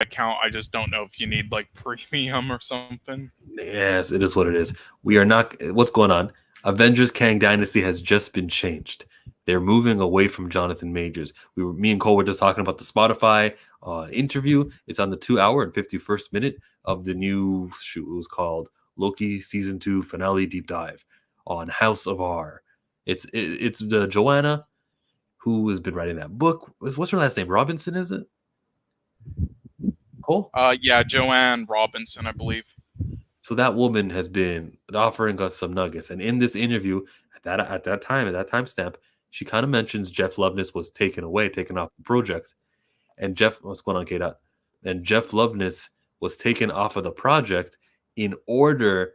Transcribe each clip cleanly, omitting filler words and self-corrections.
account. I just don't know if you need like premium or something. Yes, it is what it is. We are not. What's going on? Avengers Kang Dynasty has just been changed. They're moving away from Jonathan Majors. Me and Cole were just talking about the Spotify interview. It's on the 2 hour and 51st minute of the new shoot. It was called Loki Season 2 Finale Deep Dive on House of R. It's the Joanna who has been writing that book. What's her last name? Robinson, is it? Cole? Yeah, Joanne Robinson, I believe. So that woman has been offering us some nuggets, and in this interview, at that timestamp, she kind of mentions Jeff Loveness was taken off the project, and what's going on, K Dot? And Jeff Loveness was taken off of the project in order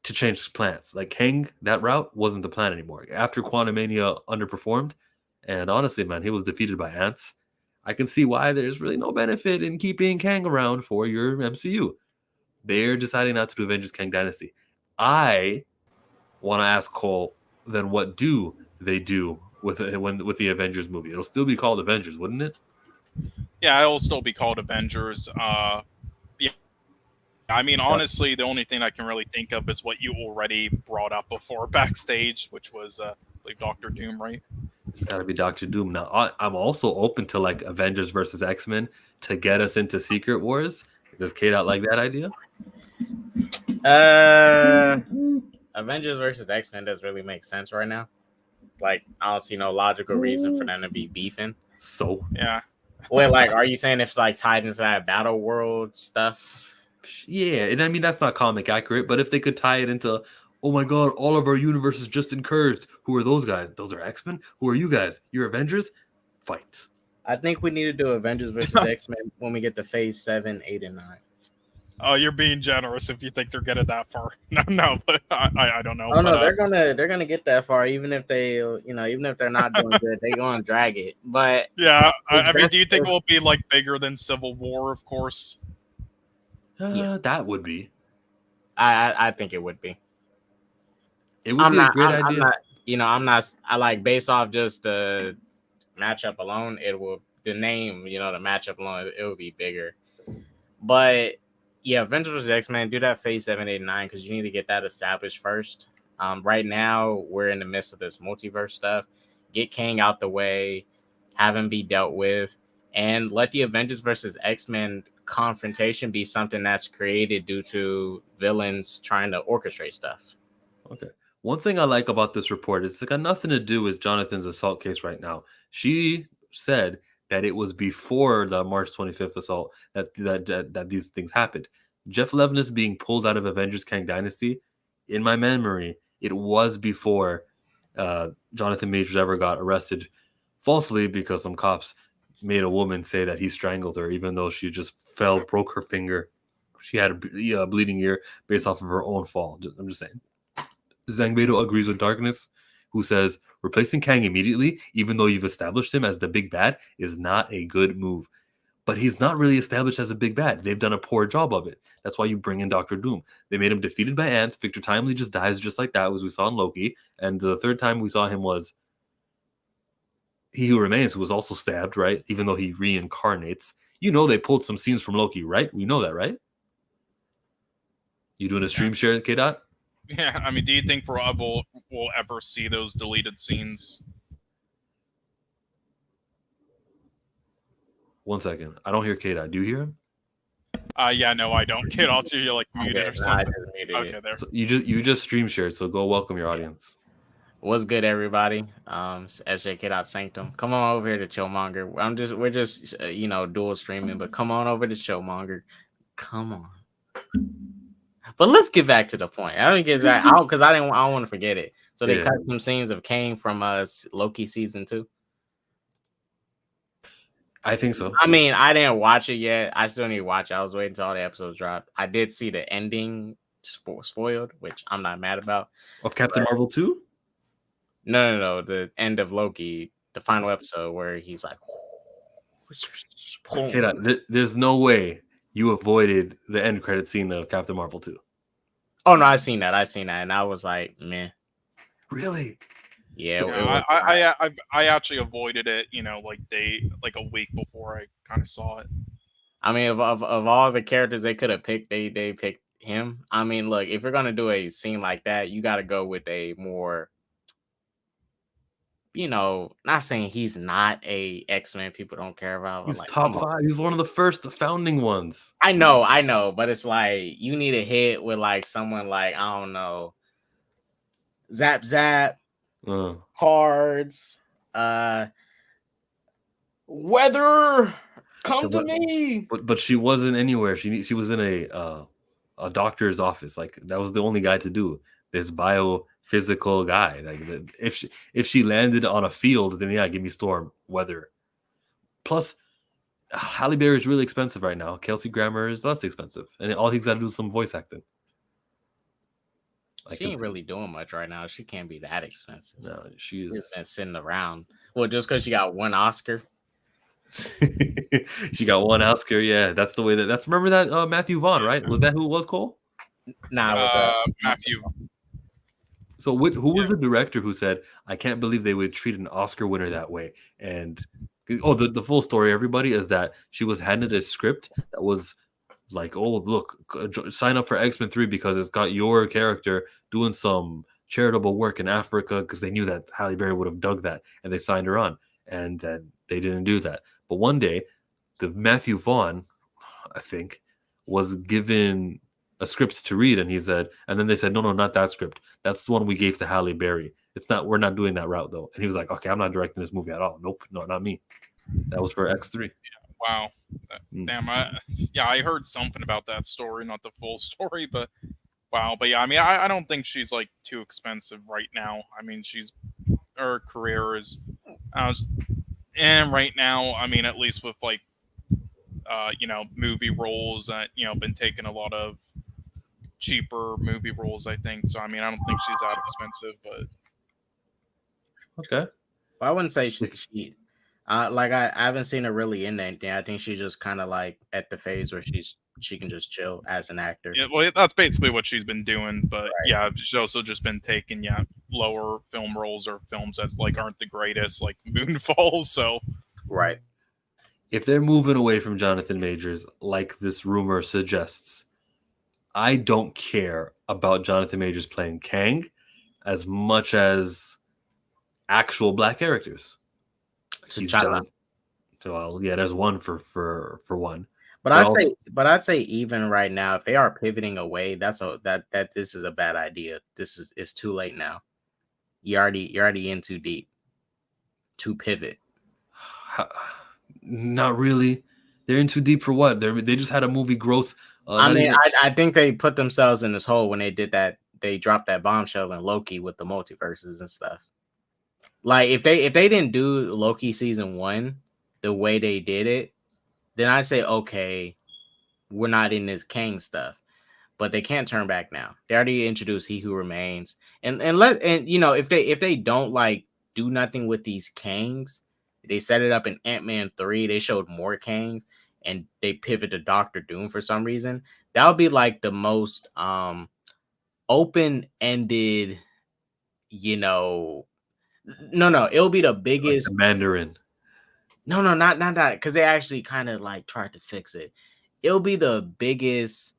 to change plans. Like Kang, that route wasn't the plan anymore. After Quantumania underperformed, and honestly, man, he was defeated by ants. I can see why there's really no benefit in keeping Kang around for your MCU. They're deciding not to do Avengers Kang Dynasty. I want to ask Cole, then what do they do with the Avengers movie? It'll still be called Avengers, wouldn't it? Yeah, it'll still be called Avengers. Yeah, I mean, Yeah. honestly, the only thing I can really think of is what you already brought up before backstage, which was, I believe, Doctor Doom, right? It's got to be Doctor Doom. Now, I'm also open to like Avengers versus X-Men to get us into Secret Wars. Does Kate out like that idea? Avengers versus X-Men doesn't really make sense right now. Like, I don't see no logical reason for them to be beefing. So Yeah. Well, like, are you saying it's like tied into that Battle World stuff? yeah, and I mean that's not comic accurate, but if they could tie it into, oh my god, all of our universes just encouraged. Who are those guys? Those are X-Men. Who are you guys? You're Avengers. Fight. I think we need to do Avengers versus X-Men when we get to Phase 7, 8, and 9. Oh, you're being generous if you think they're getting that far. No, but I don't know. Oh no, but, they're gonna get that far, even if they, even if they're not doing good, they're gonna drag it. But yeah, I mean, do you think it will be like bigger than Civil War? Of course. Yeah. That would be. I think it would be. It would be a great idea. I'm not. I like based off just the matchup alone. The name, the matchup alone, it would be bigger. But yeah, Avengers vs. X-Men, do that Phase 7, 8, and 9 because you need to get that established first. Right now, we're in the midst of this multiverse stuff. Get Kang out the way, have him be dealt with, and let the Avengers vs. X-Men confrontation be something that's created due to villains trying to orchestrate stuff. Okay. One thing I like about this report is it's got nothing to do with Jonathan's assault case right now. She said that it was before the March 25th assault that these things happened. Jeff Loveness being pulled out of Avengers Kang Dynasty, in my memory, it was before Jonathan Majors ever got arrested falsely because some cops made a woman say that he strangled her, even though she just broke her finger. She had a bleeding ear based off of her own fall. I'm just saying. Zangbedo agrees with Darkness, who says replacing Kang immediately, even though you've established him as the big bad, is not a good move. But he's not really established as a big bad. They've done a poor job of it. That's why you bring in Doctor Doom. They made him defeated by ants. Victor Timely just dies just like that, as we saw in Loki. And the third time we saw him was He Who Remains, who was also stabbed, right? Even though he reincarnates. They pulled some scenes from Loki, right? We know that, right? You doing a stream share, K-Dot? Yeah, I mean, do you think we'll ever see those deleted scenes? 1 second. I don't hear K-Dot. Do you hear him? Yeah, no, I don't. Kid, I'll see you like muted or something. Okay, there. So you just stream shared, so go welcome your audience. What's good, everybody? SJ Kid Out Sanctum. Come on over here to Chillmonger. We're just dual streaming, but come on over to Chillmonger. Come on. But let's get back to the point. I don't get that out because I don't want to forget it. So they cut some scenes of Kang from Loki season 2. I think so. I mean, I didn't watch it yet. I still need to watch it. I was waiting until all the episodes dropped. I did see the ending spoiled, which I'm not mad about. Of Captain Marvel 2? No. The end of Loki, the final episode where he's like, there's no way you avoided the end credit scene of Captain Marvel 2. Oh no, I seen that, and I was like, meh. Really? Yeah. I actually avoided it. Like a week before I kind of saw it. I mean, of all the characters they could have picked, they picked him. I mean, look, if you're gonna do a scene like that, you got to go with a more, not saying he's not a X-Men people don't care about, but He's like, top come on. 5. He's one of the first founding ones. I know, but it's like you need a hit with like someone like I don't know, Zap Zap, Uh, Cards, Weather, come to but, me. but she wasn't anywhere. She was in a doctor's office. Like that was the only guy to do this biophysical guy. Like if she landed on a field, then yeah, give me Storm, Weather. Plus, Halle Berry is really expensive right now. Kelsey Grammer is less expensive, and all he's got to do is some voice acting. Like She ain't really doing much right now. She can't be that expensive. No, she She's is. been sitting around. Well, just because she got one Oscar. She got one Oscar. Yeah, that's the way that's. Remember that Matthew Vaughn, right? Was that who it was, Cole? Nah, it was Matthew. So who was the director who said, "I can't believe they would treat an Oscar winner that way"? And the full story, everybody, is that she was handed a script that was like, "Oh, look, sign up for X-Men 3 because it's got your character doing some charitable work in Africa," because they knew that Halle Berry would have dug that, and they signed her on, and then they didn't do that. But one day, the Matthew Vaughn, I think, was given a script to read, and he said, and then they said, no, not that script. That's the one we gave to Halle Berry. We're not doing that route though. And he was like, okay, I'm not directing this movie at all. Nope, no, not me. That was for X3. Wow. Damn, I heard something about that story, not the full story, but wow. But yeah, I mean, I don't think she's like too expensive right now. I mean, her career is, and right now, I mean, at least with like, movie roles that, been taking a lot of cheaper movie roles, I think. So, I mean, I don't think she's that expensive, but. Okay. Well, I wouldn't say she I haven't seen her really in anything. I think she's just kind of like at the phase where she can just chill as an actor. Yeah, well, that's basically what she's been doing. But Right. yeah, she's also just been taking lower film roles or films that like aren't the greatest, like Moonfall. So Right. If they're moving away from Jonathan Majors, like this rumor suggests, I don't care about Jonathan Majors playing Kang as much as actual black characters. Well, yeah, there's one for one. But I'd say even right now, if they are pivoting away, that this is a bad idea. It's too late now. You're already in too deep to pivot. Not really. They're in too deep for what? They just had a movie gross. I think they put themselves in this hole when they did that. They dropped that bombshell in Loki with the multiverses and stuff. Like if they didn't do Loki season 1 the way they did it, then I'd say okay, we're not in this Kang stuff. But they can't turn back now. They already introduced He Who Remains, and if they don't like do nothing with these Kangs, they set it up in Ant-Man 3. They showed more Kangs, and they pivot to Doctor Doom for some reason. That would be like the most open-ended, no, it'll be the biggest like the Mandarin. No, not that, because they actually kind of like tried to fix it. It'll be the biggest.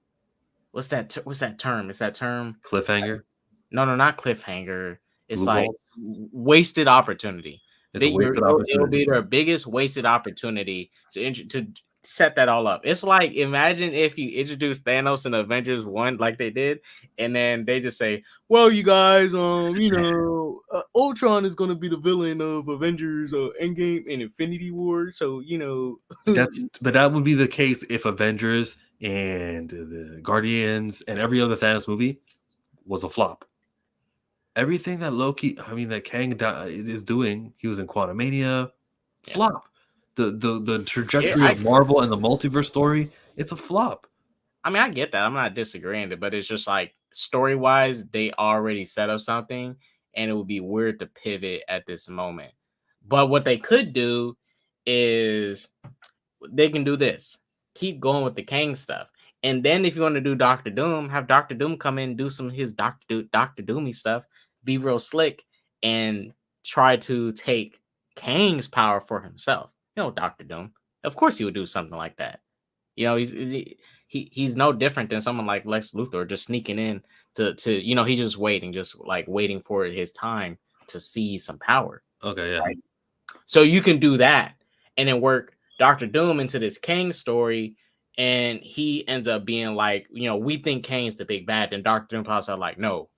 What's that term? Is that term Cliffhanger? No, not cliffhanger. It's Blue like balls? wasted opportunity. Opportunity. It'll be their biggest wasted opportunity to set that all up. It's like, imagine if you introduce Thanos in Avengers 1 like they did, and then they just say, well, you guys, Ultron is going to be the villain of Avengers Endgame and Infinity War, so, But that would be the case if Avengers and the Guardians and every other Thanos movie was a flop. Everything that Kang is doing, he was in Quantumania, flop. The trajectory of Marvel and the multiverse story, it's a flop. I mean, I get that. I'm not disagreeing it, but it's just like story-wise, they already set up something, and it would be weird to pivot at this moment. But what they could do is they can do this. Keep going with the Kang stuff. And then if you want to do Doctor Doom, have Doctor Doom come in and do some of his Doctor Doomy stuff, be real slick, and try to take Kang's power for himself. Doctor Doom. Of course he would do something like that. You know, he's no different than someone like Lex Luthor just sneaking in to you know, he's just waiting for his time to see some power. Okay, yeah. Right? So you can do that and then work Doctor Doom into this Kang story, and he ends up being like, you know, we think Kang's the big bad, and Doctor Doom pops out like, no,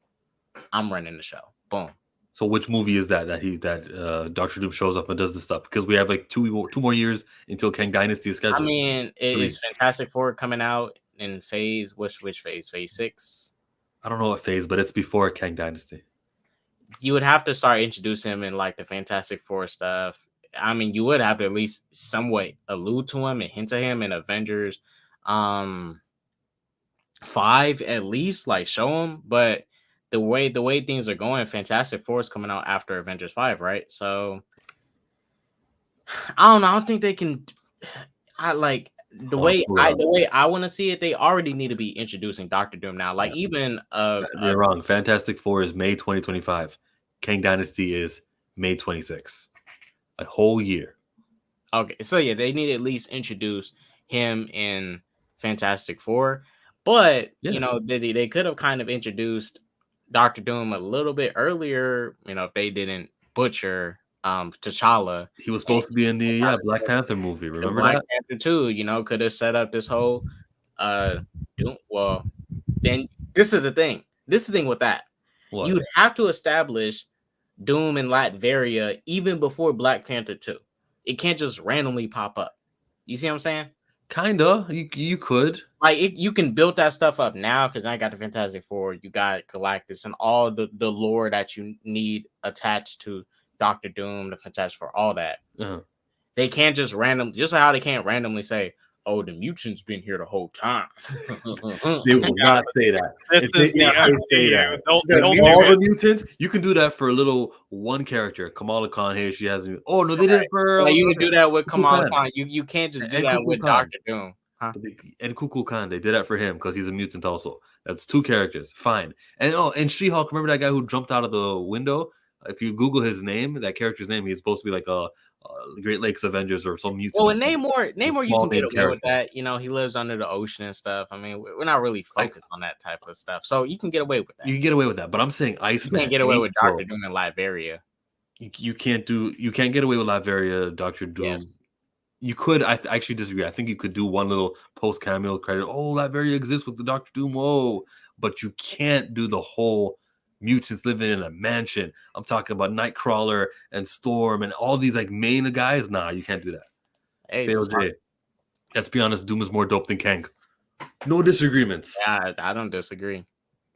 I'm running the show. Boom. So which movie is that Doctor Doom shows up and does this stuff? Because we have like two more years until Kang Dynasty is scheduled. I mean, is Fantastic Four coming out in phase? Which phase? Phase 6? I don't know what phase, but it's before Kang Dynasty. You would have to start introducing him in like the Fantastic Four stuff. I mean, you would have to at least somewhat allude to him and hint at him in Avengers 5 at least, like show him. But the way things are going, Fantastic Four is coming out after Avengers 5, right? So I don't know. I don't think they can. I like the way I want to see it. They already need to be introducing Doctor Doom now. Like even you're wrong. Fantastic Four is May 2025. Kang Dynasty is May 26. A whole year. Okay, so yeah, they need to at least introduce him in Fantastic Four. But you know, they could have kind of introduced Doctor Doom a little bit earlier. You know, if they didn't butcher T'Challa. He was supposed to be in the Black Panther movie. Remember Black that? Panther 2, you know, could have set up this whole Doom. Well, then this is the thing. This is the thing with that. What? You'd have to establish Doom in Latveria even before Black Panther 2. It can't just randomly pop up. You see what I'm saying? Kinda. You could. Like you can build that stuff up now because I got the Fantastic Four, you got Galactus, and all the lore that you need attached to Doctor Doom, the Fantastic Four, all that. Uh-huh. They can't just just how they can't randomly say, "Oh, the mutant's been here the whole time." They will not say that. This is the MCU. All the mutants, you can do that for a little one character, Kamala Khan. Here she has. Oh no, they did it for. Like, you can do that with Kamala Khan. You can't just do that with Doctor Doom. Huh? And Kukulkan Khan, they did that for him because he's a mutant also. That's 2 characters. Fine. And She-Hulk, remember that guy who jumped out of the window? If you Google his name, that character's name, he's supposed to be like a Great Lakes Avengers or some mutant. Well, Namor, you can get away with that. You know, he lives under the ocean and stuff. I mean, we're not really focused on that type of stuff, so you can get away with that. You can get away with that, but I'm saying Iceman. You can't get away with Doctor Doom and Latveria. You can't get away with Latveria, Doctor Doom. Yes. You could. I actually disagree. I think you could do one little post cameo credit. Oh, Latveria exists with the Doctor Doom. Whoa, but you can't do the whole mutants living in a mansion. I'm talking about Nightcrawler and Storm and all these like main guys. Nah, you can't do that. Hey, let's be honest. Doom is more dope than Kang. No disagreements. Yeah, I don't disagree.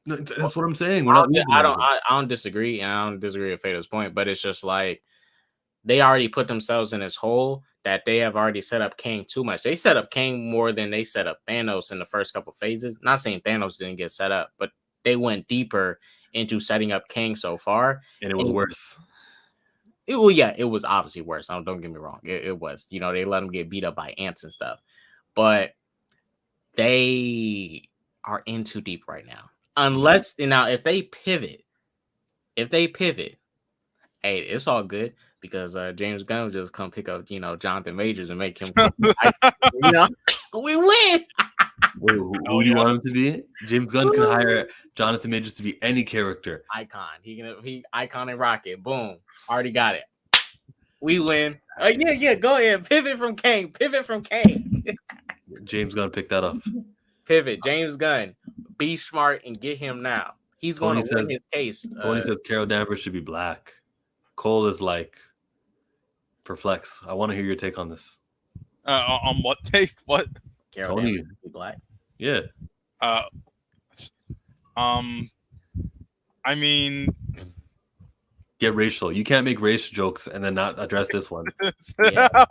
No, that's what I'm saying. I don't disagree, and I don't disagree with Fado's point. But it's just like they already put themselves in this hole that they have already set up Kang too much. They set up Kang more than they set up Thanos in the first couple phases. Not saying Thanos didn't get set up, but they went deeper into setting up Kang so far, and it was worse. It was obviously worse. Don't get me wrong. It was. You know, they let them get beat up by ants and stuff, but they are in too deep right now. Unless if they pivot, hey, it's all good because James Gunn will just come pick up Jonathan Majors and make him. We win. Who do you want him to be? James Gunn can hire Jonathan Majors to be any character. Icon. He Icon and Rocket. Boom. Already got it. We win. Yeah. Go ahead. Pivot from Kang. James Gunn picked that up. Pivot. James Gunn. Be smart and get him now. He's going to win his case. Tony says Carol Danvers should be black. Cole is like perplexed. I want to hear your take on this. On what take? What? Carol Tony Danvers be black. Yeah. I mean, get racial. You can't make race jokes and then not address this one.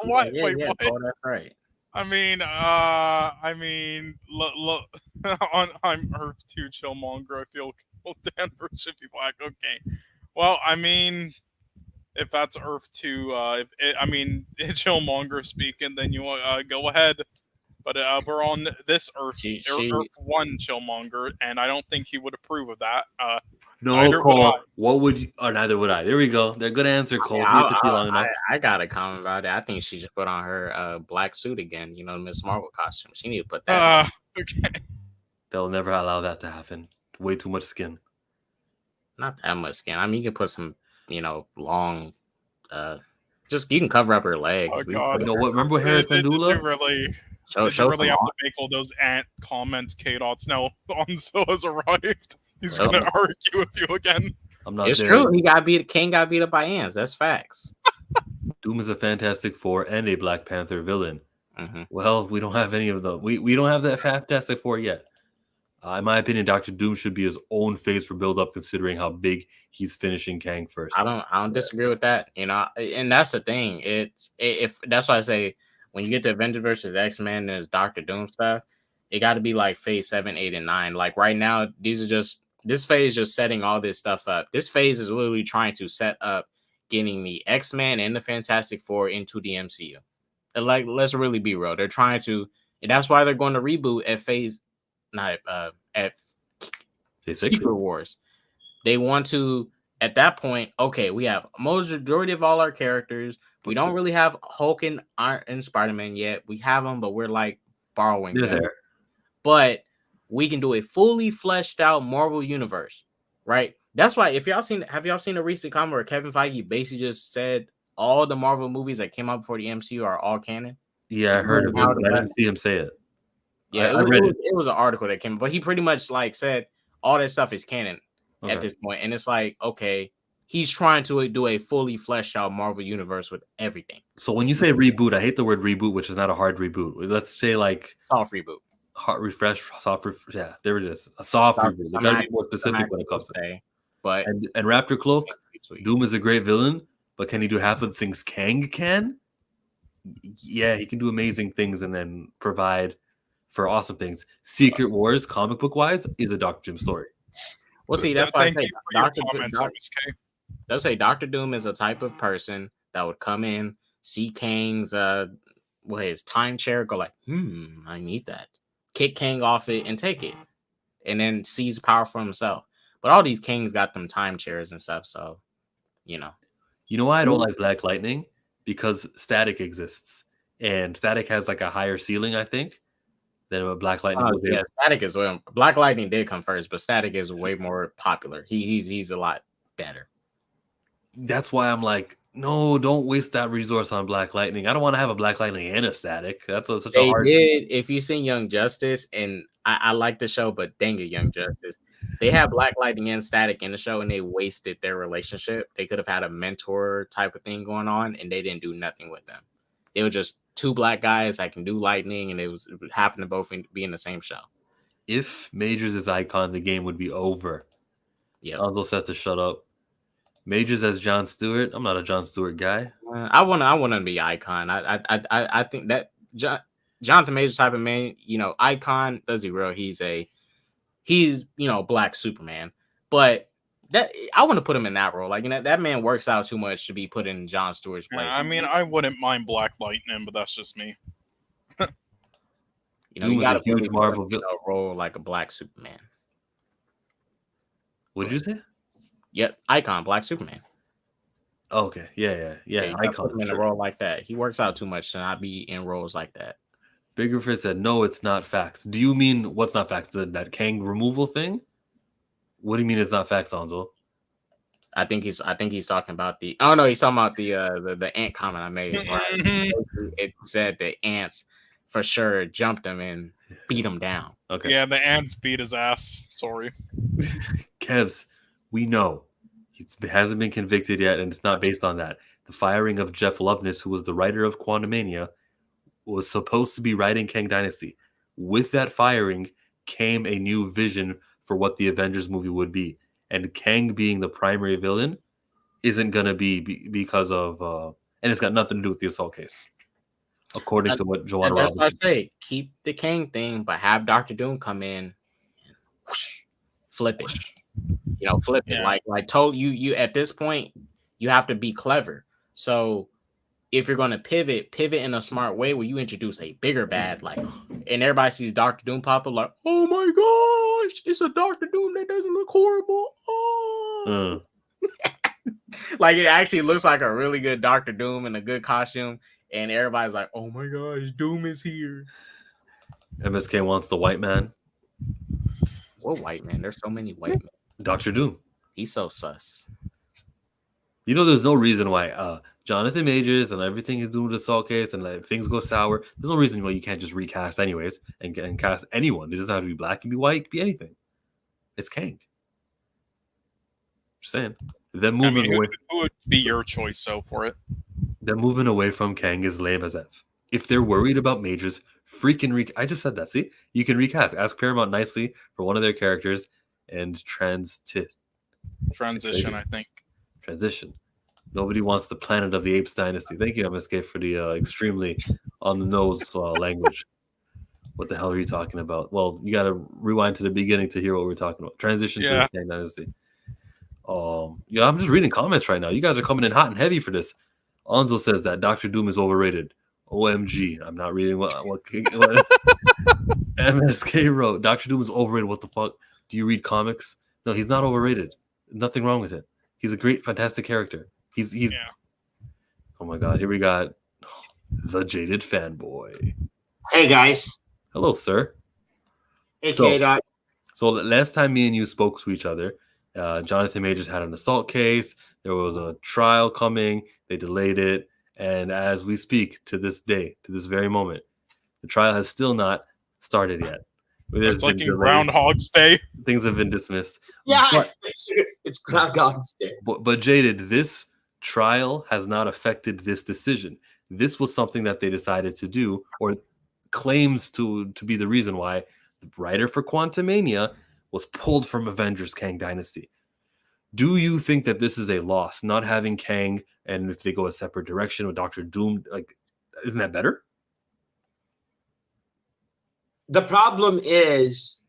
What? Wait, what? Oh, that's right. I mean, look, I'm Earth 2 Chillmonger. I feel Danvers should be black. Okay. Well, I mean, if that's Earth 2, Chillmonger speaking, then you go ahead. But we're on this Earth, Earth 1 Chillmonger, and I don't think he would approve of that. No, Neither would I. Cole. What would you? Or neither would I. There we go. They're good answer, Cole. So you took you long enough. I got a comment about it. I think she should put on her black suit again. You know, the Miss Marvel costume. She need to put that. Okay. They'll never allow that to happen. Way too much skin. Not that much skin. I mean, you can put some, long. Just you can cover up her legs. Oh God. You know what? Remember Harrison Did you Dula? really? Show Did you really some have to make all those ant comments, K-Dots? No, Onzo has arrived. He's Well, gonna argue with you again. I'm not It's there. true. King got beat up by ants. That's facts. Doom is a Fantastic Four and a Black Panther villain. Mhm. Well, we don't have any of them. We don't have that Fantastic Four yet. In my opinion, Doctor Doom should be his own phase for build up, considering how big he's finishing Kang first. I don't disagree with that. And that's the thing. If that's why I say when you get to Avengers versus X-Men and there's Doctor Doom stuff, it got to be like phase 7, 8, and 9. Like right now, this phase just setting all this stuff up. This phase is literally trying to set up getting the X-Men and the Fantastic Four into the MCU. And like, let's really be real. They're trying to, and that's why they're going to reboot at at Secret Wars. They want to, at that point, okay, we have majority of all our characters. We don't really have Hulk and Spider-Man yet. We have them, but we're like borrowing them. There. But we can do a fully fleshed out Marvel universe, right? That's why have y'all seen a recent comment where Kevin Feige basically just said all the Marvel movies that came out before the MCU are all canon? Yeah, I heard of it, but I didn't see him say it. Yeah, it was an article that came, but he pretty much like said all that stuff is canon at this point, and it's like, okay, he's trying to do a fully fleshed out Marvel universe with everything. So when you say reboot, I hate the word reboot, which is not a hard reboot. Let's say like soft reboot, hard refresh, soft. Yeah, there it is, a soft reboot. You got to be more specific when it comes to that. But and Raptor Cloak, Doom is a great villain, but can he do half of the things Kang can? Yeah, he can do amazing things and then provide for awesome things. Secret Wars, comic book wise, is a Doctor Doom story. Well, see, that's why I say Doctor Doom is a type of person that would come in, see Kang's his time chair, go like, I need that. Kick Kang off it and take it. And then seize power for himself. But all these Kangs got them time chairs and stuff, so You know why I don't like Black Lightning? Because Static exists. And Static has like a higher ceiling, I think, than what Black Lightning was. Yeah, Static is Black Lightning did come first, but Static is way more popular. He's a lot better. That's why I'm like, no, don't waste that resource on Black Lightning. I don't want to have a Black Lightning and a Static. That's such a hard. If you've seen Young Justice, and I like the show, but dang it, Young Justice, they had Black Lightning and Static in the show, and they wasted their relationship. They could have had a mentor type of thing going on, and they didn't do nothing with them. They were just two black guys that can do lightning, and it happened to both be in the same show. If Majors is Icon, the game would be over. Yeah, Alonzo says to shut up. Majors as John Stewart. I'm not a John Stewart guy. I want to be Icon. I think that Jonathan Majors type of man. Icon does he real. He's Black Superman, but that I want to put him in that role. Like that man works out too much to be put in John Stewart's place. Yeah, I mean, I wouldn't mind Black Lightning, but that's just me. You got a huge Marvel role like a Black Superman. What did you say? Yep, Icon, Black Superman. Okay, yeah. Icon in a role like that. He works out too much to not be in roles like that. Bigger Fist said, "No, it's not facts." Do you mean what's not facts? That Kang removal thing? What do you mean it's not facts, Onzo? I think he's talking about the. Oh no, he's talking about the ant comment I made. Right? It said the ants for sure jumped him and beat him down. Okay. Yeah, the ants beat his ass. Sorry. Kevs, we know he hasn't been convicted yet, and it's not based on that. The firing of Jeff Loveness, who was the writer of Quantumania, was supposed to be writing Kang Dynasty. With that firing came a new vision for what the Avengers movie would be. And Kang being the primary villain isn't going to be because of... and it's got nothing to do with the assault case. According to what Joanna Roberts... That's why I say, keep the Kang thing, but have Dr. Doom come in and whoosh, flip it. Flip it. Like told you at this point, you have to be clever. So if you're going to pivot in a smart way where you introduce a bigger bad, like, and everybody sees Doctor Doom pop up, like, oh my gosh, it's a Doctor Doom that doesn't look horrible. Oh. Like, it actually looks like a really good Doctor Doom in a good costume, and everybody's like, oh my gosh, Doom is here. MSK wants the white man. What white man? There's so many white men. Dr. Doom. He's so sus. You know, there's no reason why Jonathan Majors and everything he's doing with the Assault case and like things go sour. There's no reason why you can't just recast anyways and cast anyone. It doesn't have to be black, it can be white, it can be anything. It's Kang. Just saying. They're moving away. Who would be your choice so for it? They're moving away from Kang as lame as F. If they're worried about Majors, freaking I just said that. See, you can recast. Ask Paramount nicely for one of their characters and transition. I think. Transition. Nobody wants the Planet of the Apes dynasty. Thank you, MSK, for the extremely on the nose language. What the hell are you talking about? Well, you got to rewind to the beginning to hear what we're talking about. Transition to the Kang dynasty. Yeah, I'm just reading comments right now. You guys are coming in hot and heavy for this. Anzo says that Dr. Doom is overrated. OMG. I'm not reading what MSK wrote. Dr. Doom is overrated. What the fuck? Do you read comics? No, he's not overrated. Nothing wrong with it. He's a great, fantastic character. He's Oh my god, here we got the Jaded Fanboy. Hey guys. Hello, sir. Hey, K-Dot. So last time me and you spoke to each other, Jonathan Majors had an assault case. There was a trial coming. They delayed it. And as we speak to this day, to this very moment, the trial has still not started yet. It's like in Groundhog's Day. Things have been dismissed. Yeah, it's Groundhog's Day. But Jaded, this trial has not affected this decision. This was something that they decided to do, or claims to be the reason why the writer for Quantumania was pulled from Avengers Kang Dynasty. Do you think that this is a loss, not having Kang, and if they go a separate direction with Dr. Doom, like, isn't that better? The problem is,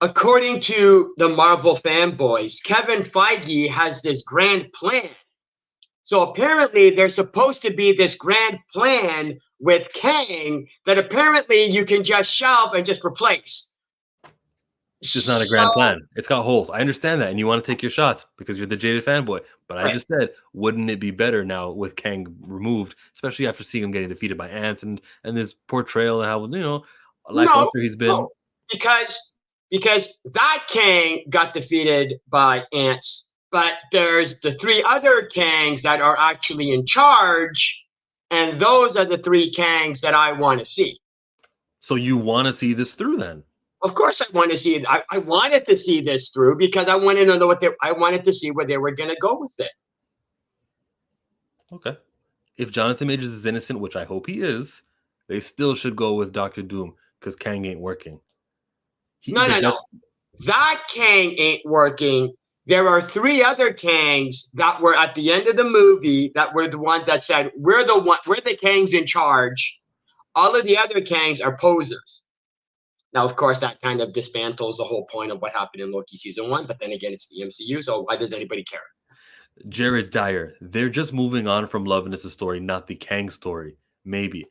according to the Marvel fanboys, Kevin Feige has this grand plan. So apparently there's supposed to be this grand plan with Kang that apparently you can just shelve and just replace. It's just not a grand plan. It's got holes. I understand that. And you want to take your shots because you're the Jaded Fanboy. But I just said, wouldn't it be better now with Kang removed, especially after seeing him getting defeated by ants and this portrayal and how, lackluster he's been? No, because that Kang got defeated by ants, but there's the three other Kangs that are actually in charge, and those are the three Kangs that I want to see. So you want to see this through then? Of course, I want to see it. I wanted to see this through because I wanted to know I wanted to see where they were going to go with it. Okay. If Jonathan Majors is innocent, which I hope he is, they still should go with Dr. Doom because Kang ain't working. No. That Kang ain't working. There are three other Kangs that were at the end of the movie that were the ones that said, we're the Kangs in charge. All of the other Kangs are posers. Now, of course, that kind of dismantles the whole point of what happened in Loki season 1. But then again, it's the MCU, so why does anybody care? Jared Dyer, they're just moving on from Love and It's a Story, not the Kang story. Maybe.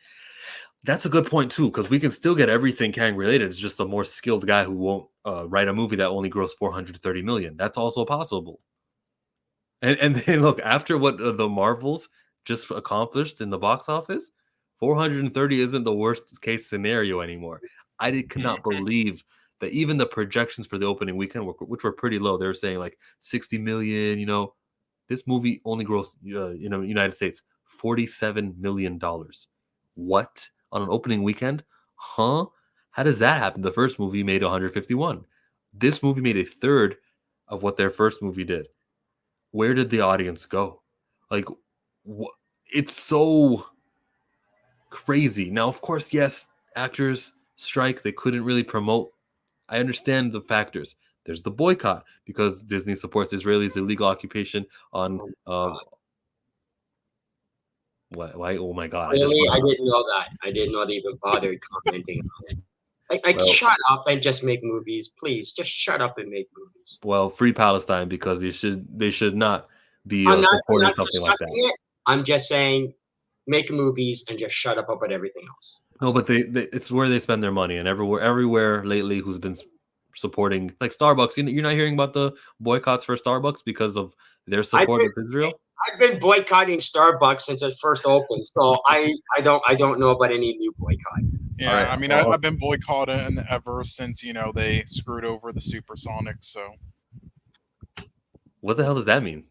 That's a good point, too, because we can still get everything Kang related. It's just a more skilled guy who won't write a movie that only grossed $430 million. That's also possible. And then, look, after what the Marvels just accomplished in the box office, 430 isn't the worst case scenario anymore. I cannot believe that even the projections for the opening weekend, which were pretty low, they were saying like 60 million, this movie only grossed, United States, $47 million. What? On an opening weekend? Huh? How does that happen? The first movie made 151. This movie made a third of what their first movie did. Where did the audience go? Like, it's so crazy. Now, of course, yes, actors strike, they couldn't really promote. I understand the factors. There's the boycott because Disney supports Israelis' illegal occupation on why? Oh my god! Really, I didn't know that. I didn't know they even bothered commenting on it. Shut up and just make movies, please. Just shut up and make movies. Well, free Palestine because they should not be supporting something like that. I'm just saying, make movies and just shut up about everything else. No, but they it's where they spend their money, and everywhere lately who's been supporting, like Starbucks. You're not hearing about the boycotts for Starbucks because of their support of Israel. I've been boycotting Starbucks since it first opened, so I don't know about any new boycott. Yeah, Right. I mean, I've been boycotting ever since they screwed over the Supersonics. So What the hell does that mean?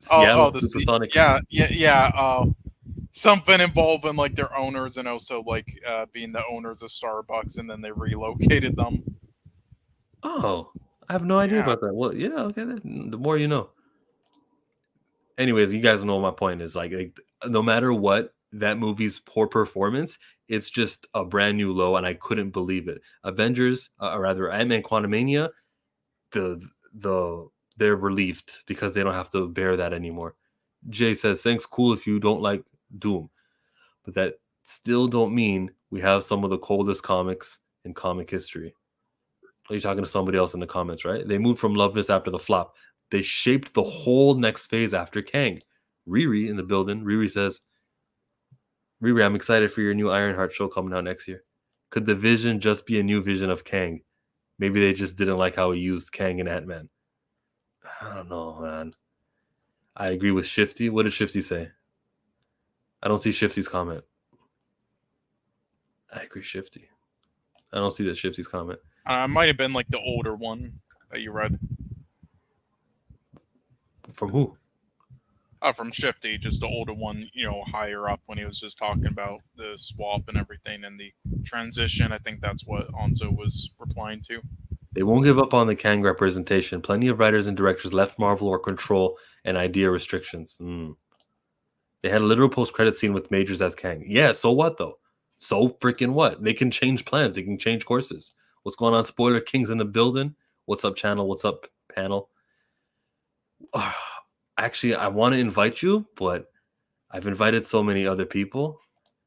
the Supersonics. yeah. Something involving like their owners and also like being the owners of Starbucks, and then they relocated them. Oh, I have no idea about that. Well, yeah, okay. The more you know. Anyways, you guys know what my point is. Like no matter what, that movie's poor performance, it's just a brand new low, and I couldn't believe it. Avengers, or rather, Ant-Man Quantumania, they're relieved because they don't have to bear that anymore. Jay says, "Thanks, cool if you don't like Doom," but that still don't mean we have some of the coldest comics in comic history. Are you talking to somebody else in the comments, right? They moved from Loveness after the flop. They shaped the whole next phase after Kang. Riri in the building. Riri says, Riri, I'm excited for your new Ironheart show coming out next year. Could the vision just be a new vision of Kang? Maybe they just didn't like how he used Kang and Ant-Man. I don't know, man. I agree with Shifty. What did Shifty say? I don't see Shifty's comment. I agree, Shifty. I don't see that Shifty's comment. It might have been like the older one that you read. From who? From Shifty, just the older one, higher up when he was just talking about the swap and everything and the transition. I think that's what Anzo was replying to. They won't give up on the Kang representation. Plenty of writers and directors left Marvel or control and idea restrictions. They had a literal post-credit scene with Majors as Kang. Yeah, so what though? So freaking what? They can change plans. They can change courses. What's going on? Spoiler King's in the building. What's up, channel? What's up, panel? Actually, I want to invite you, but I've invited so many other people.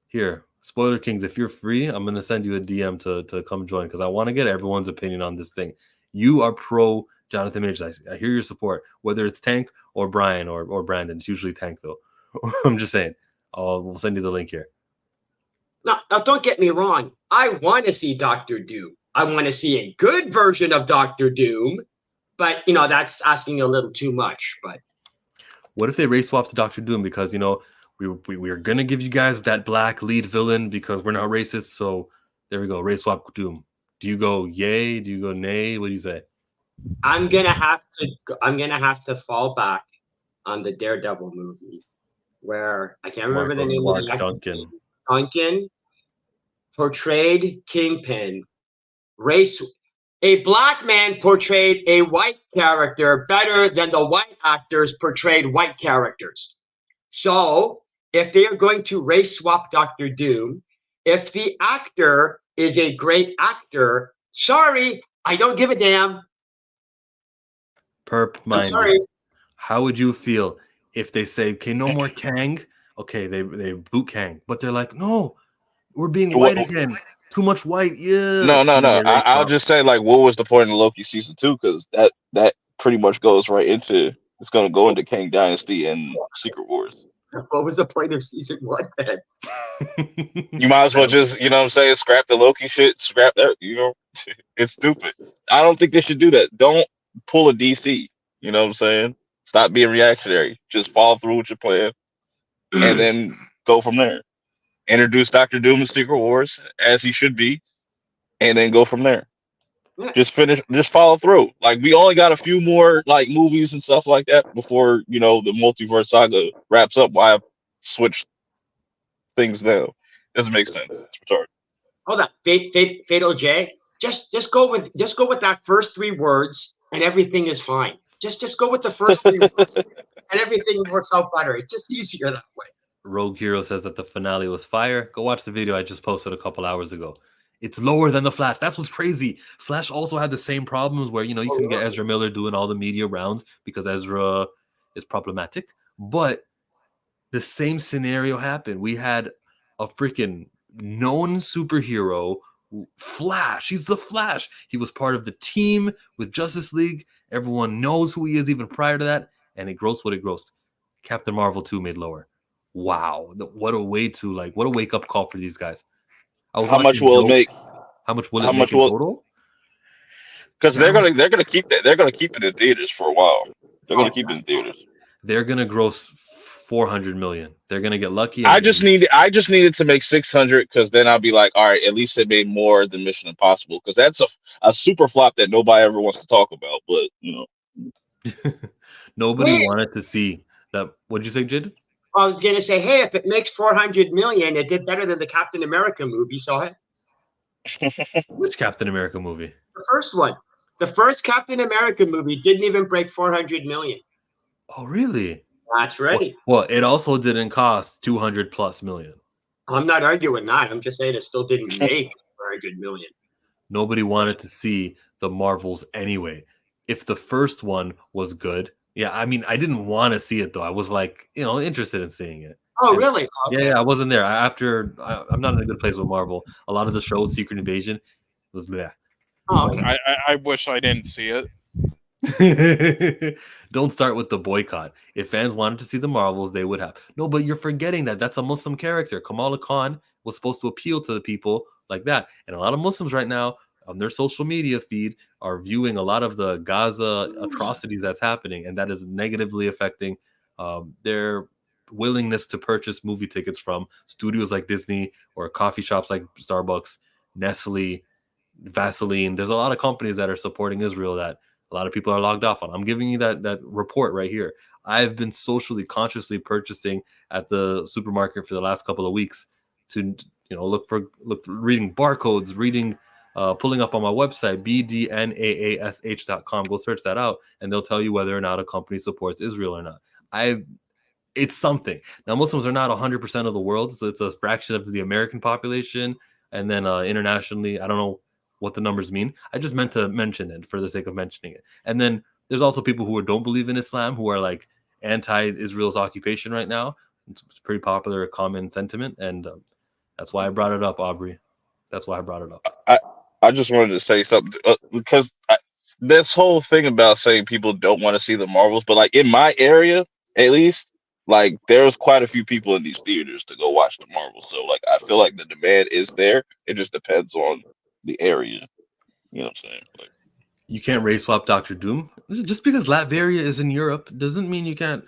Here, Spoiler Kings, if you're free, I'm going to send you a DM to come join because I want to get everyone's opinion on this thing. You are pro Jonathan Majors. I hear your support, whether it's Tank or Brian or Brandon. It's usually Tank, though. I'm just saying. We'll send you the link here. Now, don't get me wrong. I want to see Doctor Doom. I want to see a good version of Doctor Doom, but that's asking a little too much. But what if they race swap to Doctor Doom because we are gonna give you guys that black lead villain because we're not racist? So there we go, race swap Doom. Do you go yay? Do you go nay? What do you say? I'm gonna have to fall back on the Daredevil movie where I can't remember the name of the actor. Duncan portrayed Kingpin. A black man portrayed a white character better than the white actors portrayed white characters. So if they are going to race swap Doctor Doom, if the actor is a great actor, sorry, I don't give a damn. Perp minded. How would you feel if they say, okay, no more Kang? Okay, they boot Kang, but they're like, no, we're being white again. Too much white, yeah. No. I'll just say, like, what was the point of Loki season 2? Because that pretty much goes right into it's going to go into Kang Dynasty and Secret Wars. What was the point of season 1 then? You might as well just, scrap the Loki shit, scrap that. It's stupid. I don't think they should do that. Don't pull a DC. You know what I'm saying? Stop being reactionary. Just follow through with your plan, and then go from there. Introduce Doctor Doom in Secret Wars as he should be, and then go from there. Just follow through. Like, we only got a few more like movies and stuff like that before the multiverse saga wraps up. Why I switch things now? Doesn't make sense. It's retarded. Hold on, Fatal J. Just go with that first 3 words, and everything is fine. Just go with the first 3 words, and everything works out better. It's just easier that way. Rogue Hero says that the finale was fire. Go watch the video I just posted a couple hours ago. It's lower than the Flash. That's what's crazy. Flash also had the same problems where, you can get Ezra Miller doing all the media rounds because Ezra is problematic. But the same scenario happened. We had a freaking known superhero, Flash. He's the Flash. He was part of the team with Justice League. Everyone knows who he is even prior to that. And it grossed what it grossed. Captain Marvel 2 made lower. Wow, what a wake up call for these guys. I was How much watching will it Joe. make? How much will How it make much in will? total? Because they're gonna keep that. They're gonna keep it in theaters for a while. They're gonna keep it in theaters. They're gonna gross 400 million. They're gonna get lucky. I just needed to make 600 because then I'll be like, all right, at least it made more than Mission Impossible because that's a super flop that nobody ever wants to talk about. But nobody wanted to see that. What'd you say, Jid? I was gonna say, hey, if it makes 400 million, it did better than the Captain America movie. So Which Captain America movie? the first one, the first Captain America movie, didn't even break 400 million. Oh, really? That's right. Well, it also didn't cost 200 plus million. I'm not arguing that. I'm just saying it still didn't make 400 million. Nobody wanted to see the Marvels anyway. If the first one was good, yeah, I mean, I didn't want to see it though. I was like, interested in seeing it. Oh, really? Okay. Yeah, I wasn't there. I'm not in a good place with Marvel. A lot of the shows, Secret Invasion, was bleh. Oh, okay. I wish I didn't see it. Don't start with the boycott. If fans wanted to see the Marvels, they would have. No, but you're forgetting that that's a Muslim character. Kamala Khan was supposed to appeal to the people like that. And a lot of Muslims right now on their social media feed are viewing a lot of the Gaza atrocities that's happening. And that is negatively affecting their willingness to purchase movie tickets from studios like Disney or coffee shops like Starbucks, Nestle, Vaseline. There's a lot of companies that are supporting Israel that a lot of people are logged off on. I'm giving you that report right here. I've been socially consciously purchasing at the supermarket for the last couple of weeks to look for reading barcodes, pulling up on my website bdnaash.com. Go search that out, and they'll tell you whether or not a company supports Israel or not. It's something. Now, Muslims are not 100% of the world, so it's a fraction of the American population, and then internationally, I don't know what the numbers mean. I just meant to mention it for the sake of mentioning it. And then there's also people who don't believe in Islam who are like anti-Israel's occupation right now. It's pretty popular, common sentiment, and that's why I brought it up, Aubrey. That's why I brought it up. I just wanted to say something because this whole thing about saying people don't want to see the Marvels, but like in my area, at least, like there's quite a few people in these theaters to go watch the Marvels. So like I feel like the demand is there. It just depends on the area. You know what I'm saying? Like, you can't race swap Dr. Doom. Just because Latveria is in Europe doesn't mean you can't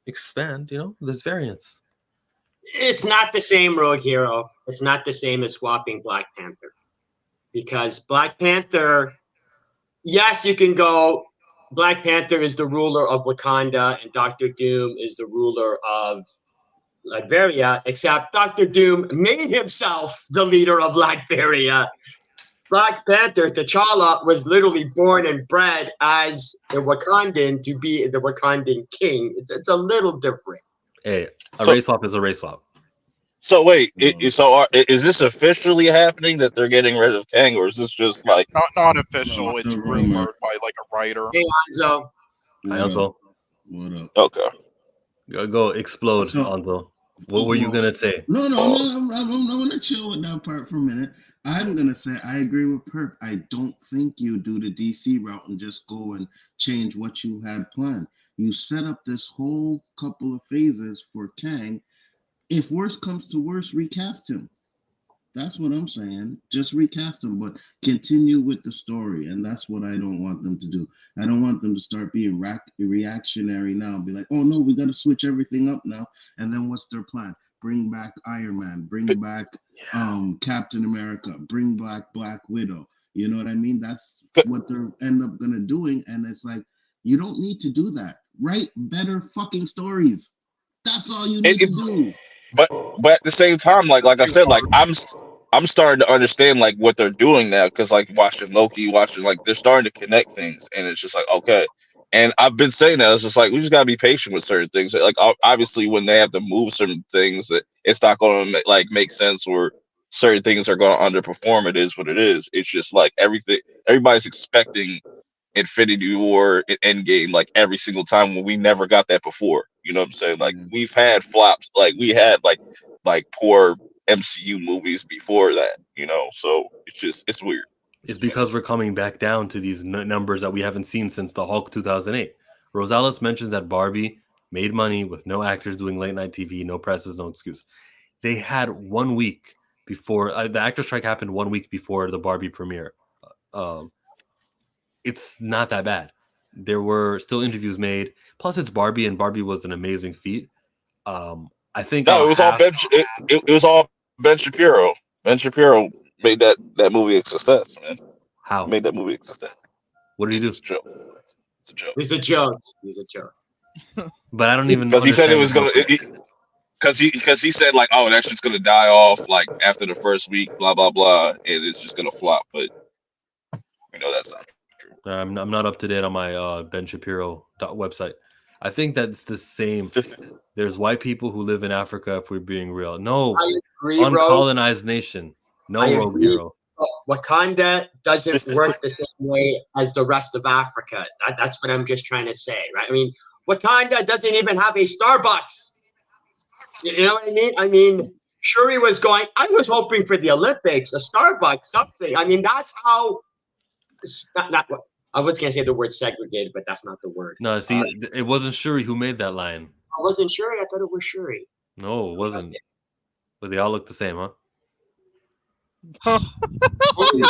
expand. There's variants. It's not the same, Road Hero. It's not the same as swapping Black Panther. Because Black Panther, yes, you can go, Black Panther is the ruler of Wakanda and Dr. Doom is the ruler of Latveria, except Dr. Doom made himself the leader of Latveria. Black Panther, T'Challa, was literally born and bred as a Wakandan to be the Wakandan king. It's a little different. Hey, race swap is a race swap. So wait, is this officially happening that they're getting rid of Kang, or is this just like not official? No, it's rumored by like a writer. Hey, Anzo. Anzo. What up? Okay. Go explode, Anzo. What were you gonna say? No, I'm gonna chill with that part for a minute. I'm gonna say I agree with Perp. I don't think you do the DC route and just go and change what you had planned. You set up this whole couple of phases for Kang. If worse comes to worse, recast him. That's what I'm saying. Just recast him, but continue with the story. And that's what I don't want them to do. I don't want them to start being reactionary now and be like, oh no, we got to switch everything up now. And then what's their plan? Bring back Iron Man, bring back Captain America, bring back Black Widow. You know what I mean? That's what they're end up gonna doing. And it's like, you don't need to do that. Write better fucking stories. That's all you need to do. But at the same time, like I said, like I'm starting to understand like what they're doing now because like watching Loki, like they're starting to connect things, and it's just like okay. And I've been saying that it's just like we just gotta be patient with certain things. Like obviously, when they have to move certain things, that it's not going to make sense, or certain things are going to underperform. It is what it is. It's just like everybody's expecting Infinity War and Endgame like every single time when we never got that before. You know what I'm saying? Like we've had flops, like we had like poor MCU movies before that. So it's weird. It's because we're coming back down to these numbers that we haven't seen since the Hulk 2008. Rosales mentions that Barbie made money with no actors doing late night TV, no presses, no excuse. They had 1 week before the actor strike happened 1 week before the Barbie premiere. It's not that bad. There were still interviews made. Plus, it's Barbie, and Barbie was an amazing feat. I think No, it was all Ben. It was all Ben Shapiro. Ben Shapiro made that movie a success, man. How Made that movie a success. What did he do? It's a joke. It's a joke. He's a joke. He's a joke. But I don't even Because he said it was understand gonna. Because he said like, oh, that's just gonna die off like after the first week, blah blah blah, and it's just gonna flop. But that's not true. I'm not up to date on my Ben Shapiro website. I think that's the same. There's white people who live in Africa. If we're being real, no, I agree, uncolonized nation, no rogue hero. Wakanda doesn't work the same way as the rest of Africa. That's what I'm just trying to say, right? I mean, Wakanda doesn't even have a Starbucks. You know what I mean? I mean, Shuri was going, I was hoping for the Olympics, a Starbucks, something. I mean, that's how, not what, I was going to say the word segregated, but that's not the word. No, see, it wasn't Shuri who made that line. I wasn't Shuri. I thought it was Shuri. No, it wasn't. But they all look the same, huh? Only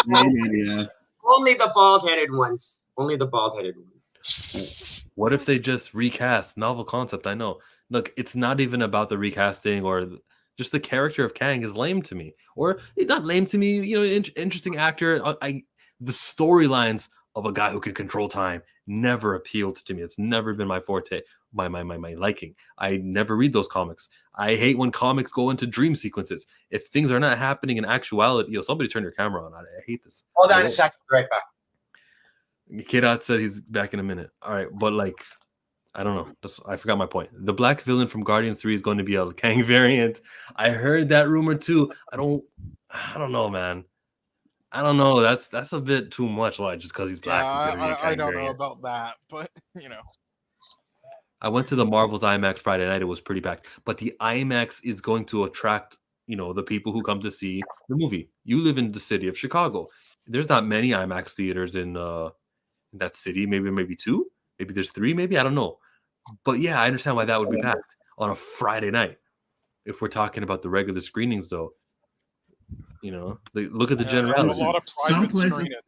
the bald-headed ones. Only the bald-headed ones. What if they just recast? Novel concept, I know. Look, it's not even about the recasting or just the character of Kang is lame to me. Or it's not lame to me, interesting actor. The storylines of a guy who can control time never appealed to me. It's never been my forte, my liking. I never read those comics. I hate when comics go into dream sequences. If things are not happening in actuality, somebody turn your camera on. I hate this. Hold on a second, right back. Kirat said he's back in a minute. All right, but I don't know. I forgot my point. The black villain from Guardians 3 is going to be a Kang variant. I heard that rumor too. I don't know, man. I don't know. That's a bit too much. Why? Just because he's black? Yeah, I don't know about that, but I went to the Marvel's IMAX Friday night. It was pretty packed. But the IMAX is going to attract, the people who come to see the movie. You live in the city of Chicago. There's not many IMAX theaters in that city. Maybe 2. Maybe there's 3. Maybe I don't know. But yeah, I understand why that would be packed on a Friday night. If we're talking about the regular screenings, though. Look at the generality. A lot of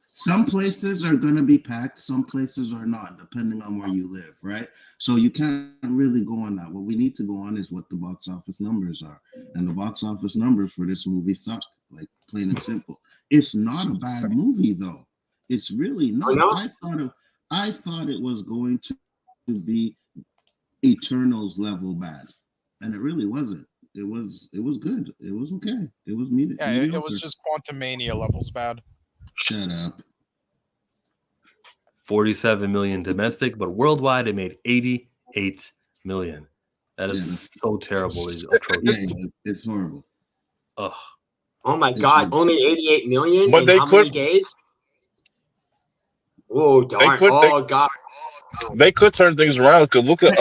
some places are going to be packed. Some places are not, depending on where you live, right? So you can't really go on that. What we need to go on is what the box office numbers are. And the box office numbers for this movie suck, like plain and simple. It's not a bad movie, though. It's really not. I thought it was going to be Eternals level bad. And it really wasn't. It was good. It was okay. It was mediocre. Yeah, it was just Quantumania levels bad. Shut up. 47 million domestic, but worldwide it made 88 million. That is so terrible. It's horrible. Ugh. Oh my God! Only 88 million. But in how many days? Oh darn! God. They could turn things around. Cause look at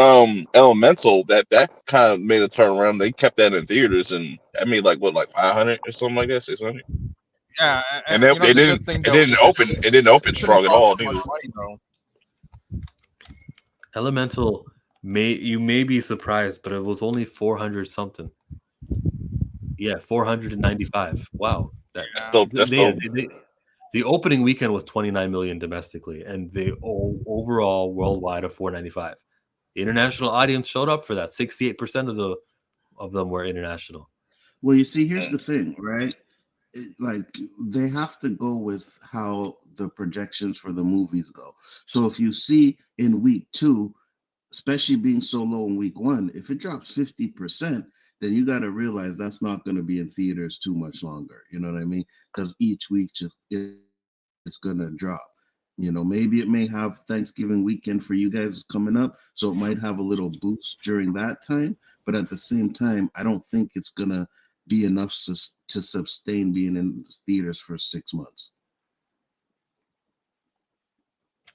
Elemental. That kind of made a turnaround. They kept that in theaters, and that made like 500 or something like that, 600. Yeah, and it didn't open strong at all. Elemental you may be surprised, but it was only 400 something. Yeah, 495. Wow. The opening weekend was 29 million domestically, and the overall worldwide of 495. The international audience showed up for that. 68% of them were international. Well, you see, here's the thing, right? They have to go with how the projections for the movies go. So if you see in week 2, especially being so low in week 1, if it drops 50%, then you got to realize that's not going to be in theaters too much longer. You know what I mean? Because each week it's going to drop. Maybe it may have Thanksgiving weekend for you guys coming up, so it might have a little boost during that time. But at the same time, I don't think it's going to be enough to sustain being in theaters for 6 months.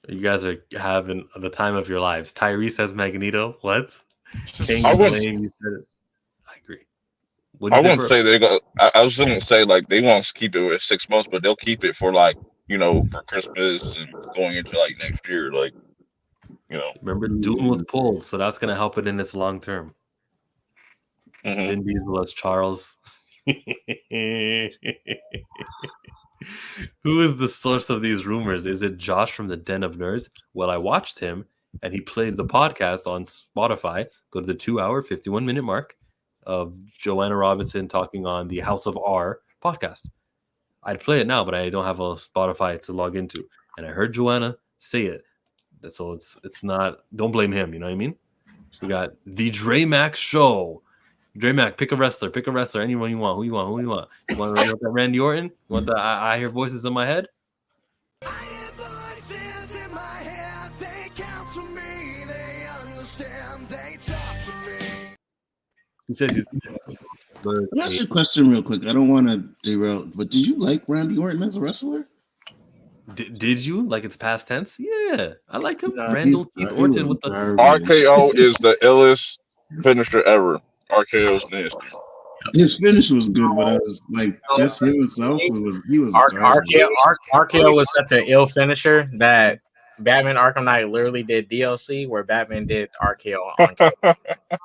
You guys are having the time of your lives. Tyrese says Magneto. What? I agree. I wouldn't say they got. I was going to say they want to keep it with 6 months, but they'll keep it for for Christmas and going into next year. You know. Remember, Dune was pulled, so that's gonna help it in its long term. Mhm. Vin Diesel as Charles. Who is the source of these rumors? Is it Josh from the Den of Nerds? Well, I watched him, and he played the podcast on Spotify. Go to the 2-hour, 51-minute mark of Joanna Robinson talking on the House of R podcast. I'd play it now, but I don't have a Spotify to log into. And I heard Joanna say it. So it's not. Don't blame him. You know what I mean? We got the Dre Max Show. Dre Mac, pick a wrestler. Anyone you want. Who you want? You want that Randy Orton? You want the I hear voices in my head? I hear voices in my head. They counsel me. They understand. They talk to me. He says he's. Let me ask you a question real quick. I don't want to derail, but did you like Randy Orton as a wrestler? Did you like it's past tense? Yeah, I like him. Nah, Randall he's- Keith he Orton was with the garbage. RKO is the illest finisher ever. RKO's nasty. His finish was good, but I was like, just him himself. He was garbage. RKO was such an ill finisher that Batman Arkham Knight literally did DLC where Batman did RKO on camera. I'm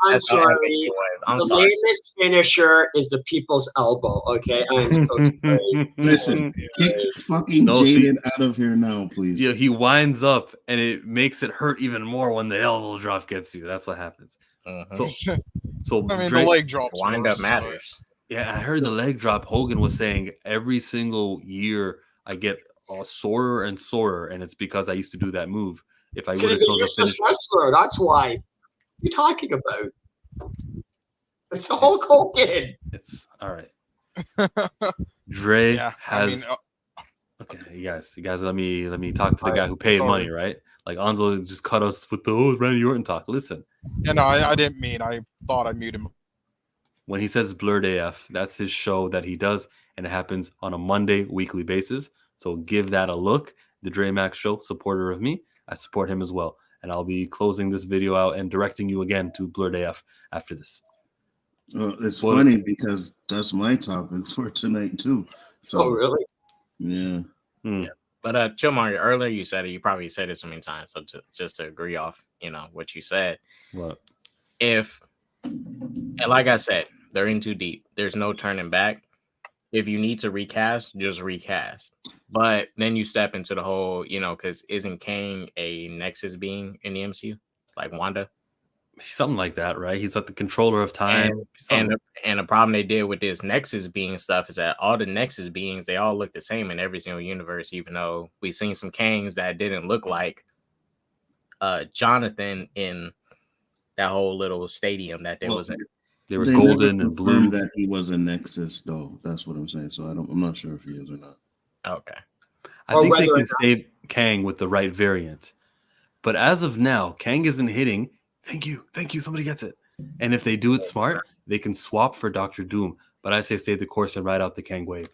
That's how sorry. epic it was. I'm The sorry. lamest finisher is the people's elbow. Okay, I'm so sorry. Listen, kick fucking No, see- Jaden out of here now, please. Yeah, he winds up and it makes it hurt even more when the elbow drop gets you. That's what happens. Mhm. So I mean, Dre- the leg drops. Wind up worse, matters. Yeah, I heard the leg drop. Hogan was saying every single year I get sorer and sorer, and it's because I used to do that move. If I would have He's a chosen useless finish, wrestler. That's why. What are you talking about? It's the Hulk Hogan. it's all right. Dre Yeah, has. I mean, Okay, you guys, let me talk to the guy who paid sorry. money, right? Like Anzo just cut us with the Randy Orton talk. Listen, yeah, no, I didn't mean. I thought I muted him. when he says Blurred AF, that's his show that he does, and it happens on a Monday weekly basis. So give that a look. The Dre Max Show, supporter of me, I support him as well, and I'll be closing this video out and directing you again to Blurred AF after this. It's Well- funny because that's my topic for tonight too. So Oh, really? yeah. But Chillmonger, earlier you said it. You probably said it so many times. So just to agree off, what you said. What? And like I said, they're in too deep. There's no turning back. If you need to recast, just recast. But then you step into the whole, because isn't Kang a Nexus being in the MCU, like Wanda? Something like that, right? He's like the controller of time. And the problem they did with this Nexus being stuff is that all the Nexus beings, they all look the same in every single universe, even though we've seen some Kangs that didn't look like Jonathan in that whole little stadium that they was in. They were They golden never and blue. confirmed that he was a Nexus, though. That's what I'm saying. So I'm not sure if he is or not. Okay. I Or think they whether or can save Kang with the right variant. But as of now, Kang isn't hitting. Thank you. Somebody gets it. And if they do it smart, they can swap for Doctor Doom. But I say stay the course and ride out the Kang wave.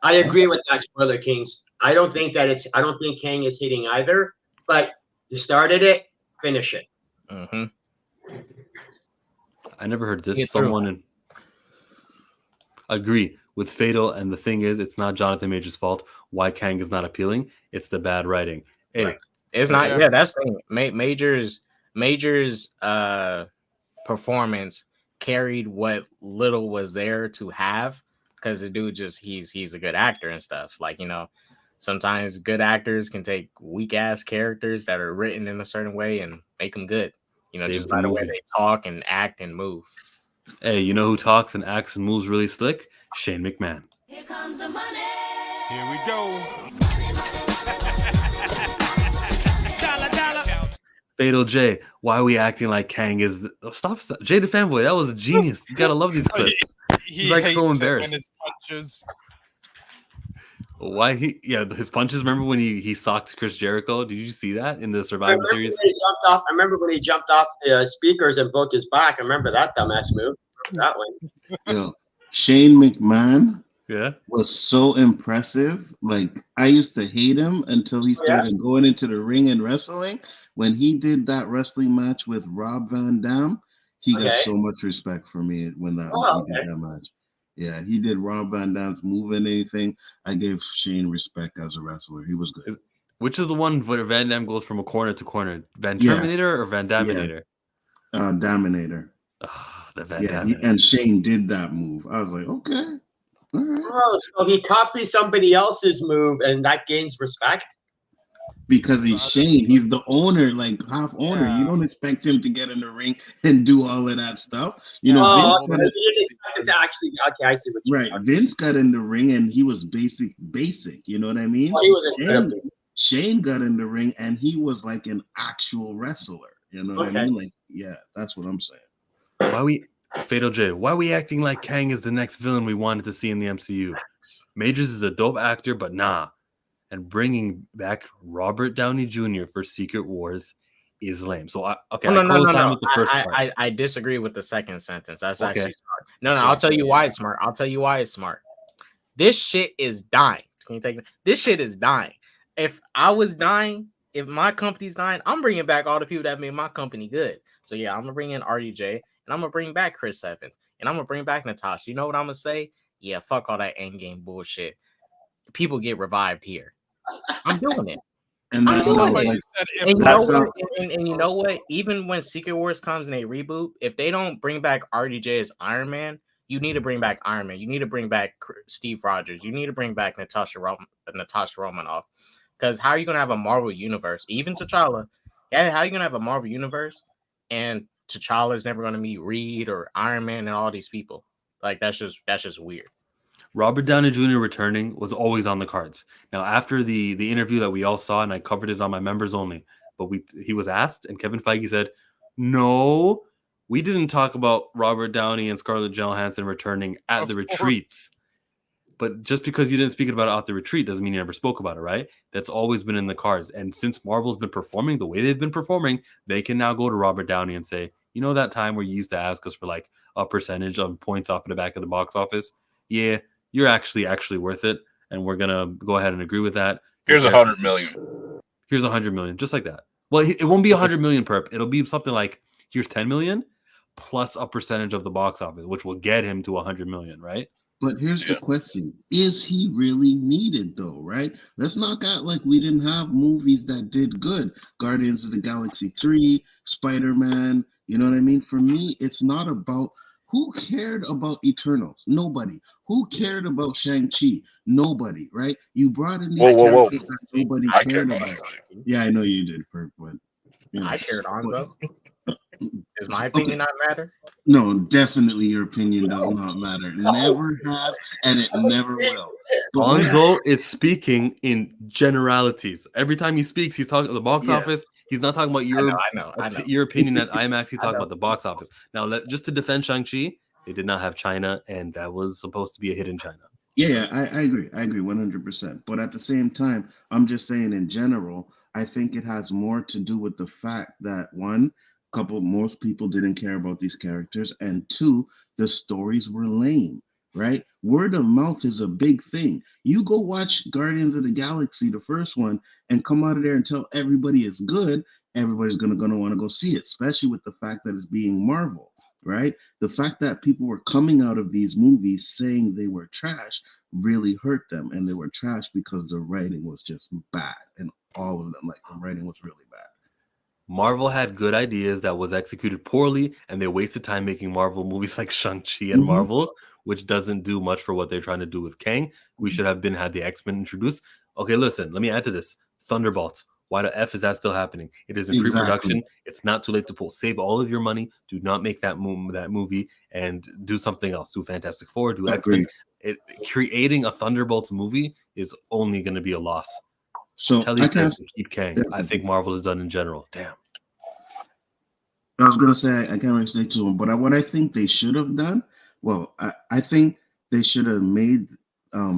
I agree with that, Spoiler Kings. I don't think Kang is hitting either, but you started it, finish it. Mm-hmm. I never heard this. It's true. Someone agree with Fatal, and the thing is, it's not Jonathan Major's fault why Kang is not appealing. It's the bad writing. Hey, Right. It's not. Yeah. Yeah, that's the thing. Major's performance carried what little was there to have, because the dude he's a good actor and stuff. Like, sometimes good actors can take weak ass characters that are written in a certain way and make them good. Save Just the by the way movie. they talk and act and move. hey, you know who talks and acts and moves really slick? Shane McMahon. Here comes the money. Here we go. Fatal J, why are we acting like Kang is stop Jay the fanboy? That was genius. You gotta love these clips. He's like so embarrassed. And his punches. Why his punches? Remember when he socked Chris Jericho? Did you see that in the I Survivor remember, Series? I remember when he jumped off the speakers and broke his back. I remember that dumbass move. That one. Shane McMahon Yeah. was so impressive. Like, I used to hate him until he started going into the ring and wrestling. When he did that wrestling match with Rob Van Dam, he got Okay. so much respect for me when he did that match. Yeah, he did Rob Van Dam's move and anything. I gave Shane respect as a wrestler. He was good. Which is the one where Van Damme goes from a corner to corner? Van Yeah. Terminator or Van Daminator? Dominator. The Van Yeah, Daminator. and Shane did that move. I was like, okay, all right. Oh, so he copies somebody else's move, and that gains respect. Because he's Shane. He's the owner, like half owner. Yeah. You don't expect him to get in the ring and do all of that stuff. You know, Yeah. Vince Oh, got okay. You didn't expect him to actually. Okay, I see what you right. mean. Vince got in the ring and he was basic. You know what I mean? Oh, he was a Shane got in the ring and he was like an actual wrestler. You know what I Okay. mean? Like, yeah, that's what I'm saying. Fatal J, why are we acting like Kang is the next villain we wanted to see in the MCU? Majors is a dope actor, but nah. And bringing back Robert Downey Jr. for Secret Wars is lame. So, I co-sign with the first part. I disagree with the second sentence. That's Okay. actually smart. No, I'll tell you why it's smart. I'll tell you why it's smart. This shit is dying. Can you take it? This shit is dying. If I was dying, if my company's dying, I'm bringing back all the people that made my company good. So yeah, I'm gonna bring in RDJ and I'm gonna bring back Chris Evans and I'm gonna bring back Natasha. You know what I'm gonna say? Yeah, fuck all that endgame bullshit. People get revived here. I'm doing it. And I'm that doing sounds Like it. you like said, if And you that know sounds- what? And you know what? Even when Secret Wars comes and they reboot, if they don't bring back RDJ as Iron Man, you need to bring back Iron Man. You need to bring back Steve Rogers. You need to bring back Natasha Romanoff. Because how are you gonna have a Marvel universe? Even T'Challa, yeah, how are you gonna have a Marvel universe and T'Challa is never gonna meet Reed or Iron Man and all these people? Like that's just weird. Robert Downey Jr. returning was always on the cards. Now, after the interview that we all saw, and I covered it on my members only, but he was asked, and Kevin Feige said, "No, we didn't talk about Robert Downey and Scarlett Johansson returning at Of the course. retreats." But just because you didn't speak about it at the retreat doesn't mean you never spoke about it, right? That's always been in the cards. And since Marvel's been performing the way they've been performing, they can now go to Robert Downey and say, you know that time where you used to ask us for like a percentage of points off of the back of the box office? Yeah, you're actually worth it. And we're going to go ahead and agree with that. Here's $100 million. Here's $100 million, just like that. Well, it won't be $100 million perp. It'll be something like, here's $10 million plus a percentage of the box office, which will get him to $100 million, right? But here's the question. Is he really needed though, right? Let's not act like we didn't have movies that did good. Guardians of the Galaxy 3, Spider-Man, you know what I mean? For me, it's not about who cared about Eternals? Nobody. Who cared about Shang-Chi? Nobody, right? You brought in these Whoa. characters that nobody I cared care about. about it. Yeah, I know you did, Perk, but you know. I cared Onzo. Does my opinion not matter? No, definitely your opinion does not matter. It never has, and it never will. But when- Onzo is speaking in generalities. Every time he speaks, he's talking about the box Yes. office. He's not talking about your I know. your opinion at IMAX. He's I talking know. about the box office. Now, just to defend Shang-Chi, they did not have China, and that was supposed to be a hidden China. Yeah, I agree. I agree 100%. But at the same time, I'm just saying in general, I think it has more to do with the fact that most people didn't care about these characters, and two, the stories were lame, right? Word of mouth is a big thing. You go watch Guardians of the Galaxy, the first one, and come out of there and tell everybody it's good, everybody's gonna want to go see it, especially with the fact that it's being Marvel. Right? The fact that people were coming out of these movies saying they were trash really hurt them, and they were trash because the writing was just bad, and all of them, like the writing was really bad. Marvel had good ideas that was executed poorly, and they wasted time making Marvel movies like Shang-Chi and Marvels, which doesn't do much for what they're trying to do with Kang. We should have had the X-Men introduced. Okay, listen, let me add to this. Thunderbolts. Why the F is that still happening? It is in pre-production. It's not too late to pull. Save all of your money. Do not make that movie and do something else. Do Fantastic Four. Do X-Men. Creating a Thunderbolts movie is only going to be a loss. So Telly says to keep Kang. I think Marvel is done in general. Damn. I was gonna say I can't really say to them, but what I think they should have done. Well, I think they should have made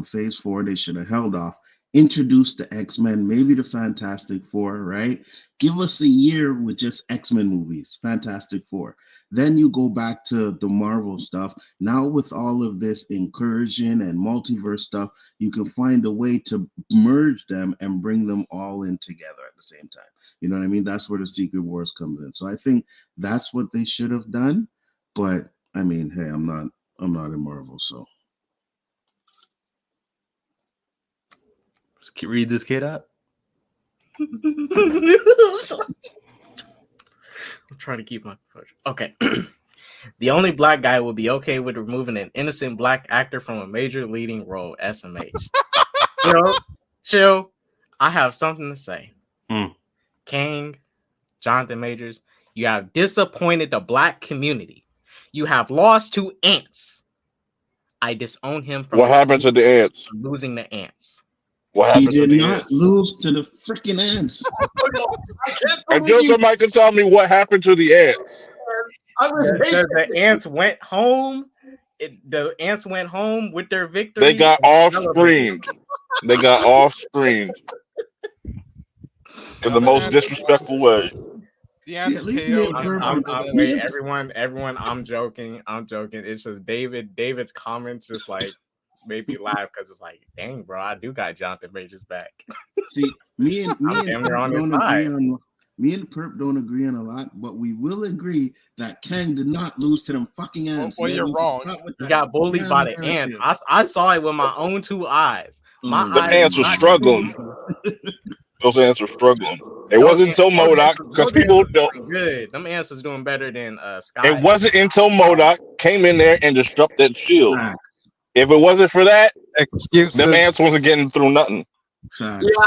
Phase 4. They should have held off. Introduce the X-Men, maybe the Fantastic Four, right? Give us a year with just X-Men movies, Fantastic Four. Then you go back to the Marvel stuff. Now with all of this incursion and multiverse stuff, you can find a way to merge them and bring them all in together at the same time. You know what I mean? That's where the Secret Wars comes in. So I think that's what they should have done. But I mean, hey, I'm not in Marvel, so. Read this kid out. I'm trying to keep my okay. The only black guy will be okay with removing an innocent black actor from a major leading role. SMH. Chill. I have something to say. Kang, Jonathan Majors, you have disappointed the black community. You have lost to ants. I disown him from What happened to the ants? losing the ants. What He happened to did the not ants? lose to the freaking ants. I just somebody to tell me what happened to the ants. I was The ants went home. The ants went home with their victory. They got and off celebrated. screened. They got off screened in the the most ants- disrespectful way. The See, ants at least KO'd me him. and Herb I'm, are- I'm, wait, everyone. I'm joking. It's just David's comments just like made me laugh because it's like, dang, bro, I do got Jonathan Majors back. See, me and damn near on Perp his don't agree side. on. Me and Perp don't agree on a lot, but we will agree that Kang did not lose to them fucking ants. Well, They you're need to wrong. stop with He that got bullied damn by the ants. narrative. I saw it with my own 2 eyes. My Oh, The eyes ants were were not struggling. Those ants were struggling. It wasn't until MODOK, because people don't. Good. Them ants is doing better than Sky. It wasn't until MODOK came in there and disrupted shield. Facts. If it wasn't for that, Excuses. them ants wasn't getting through nothing. Facts. Yeah,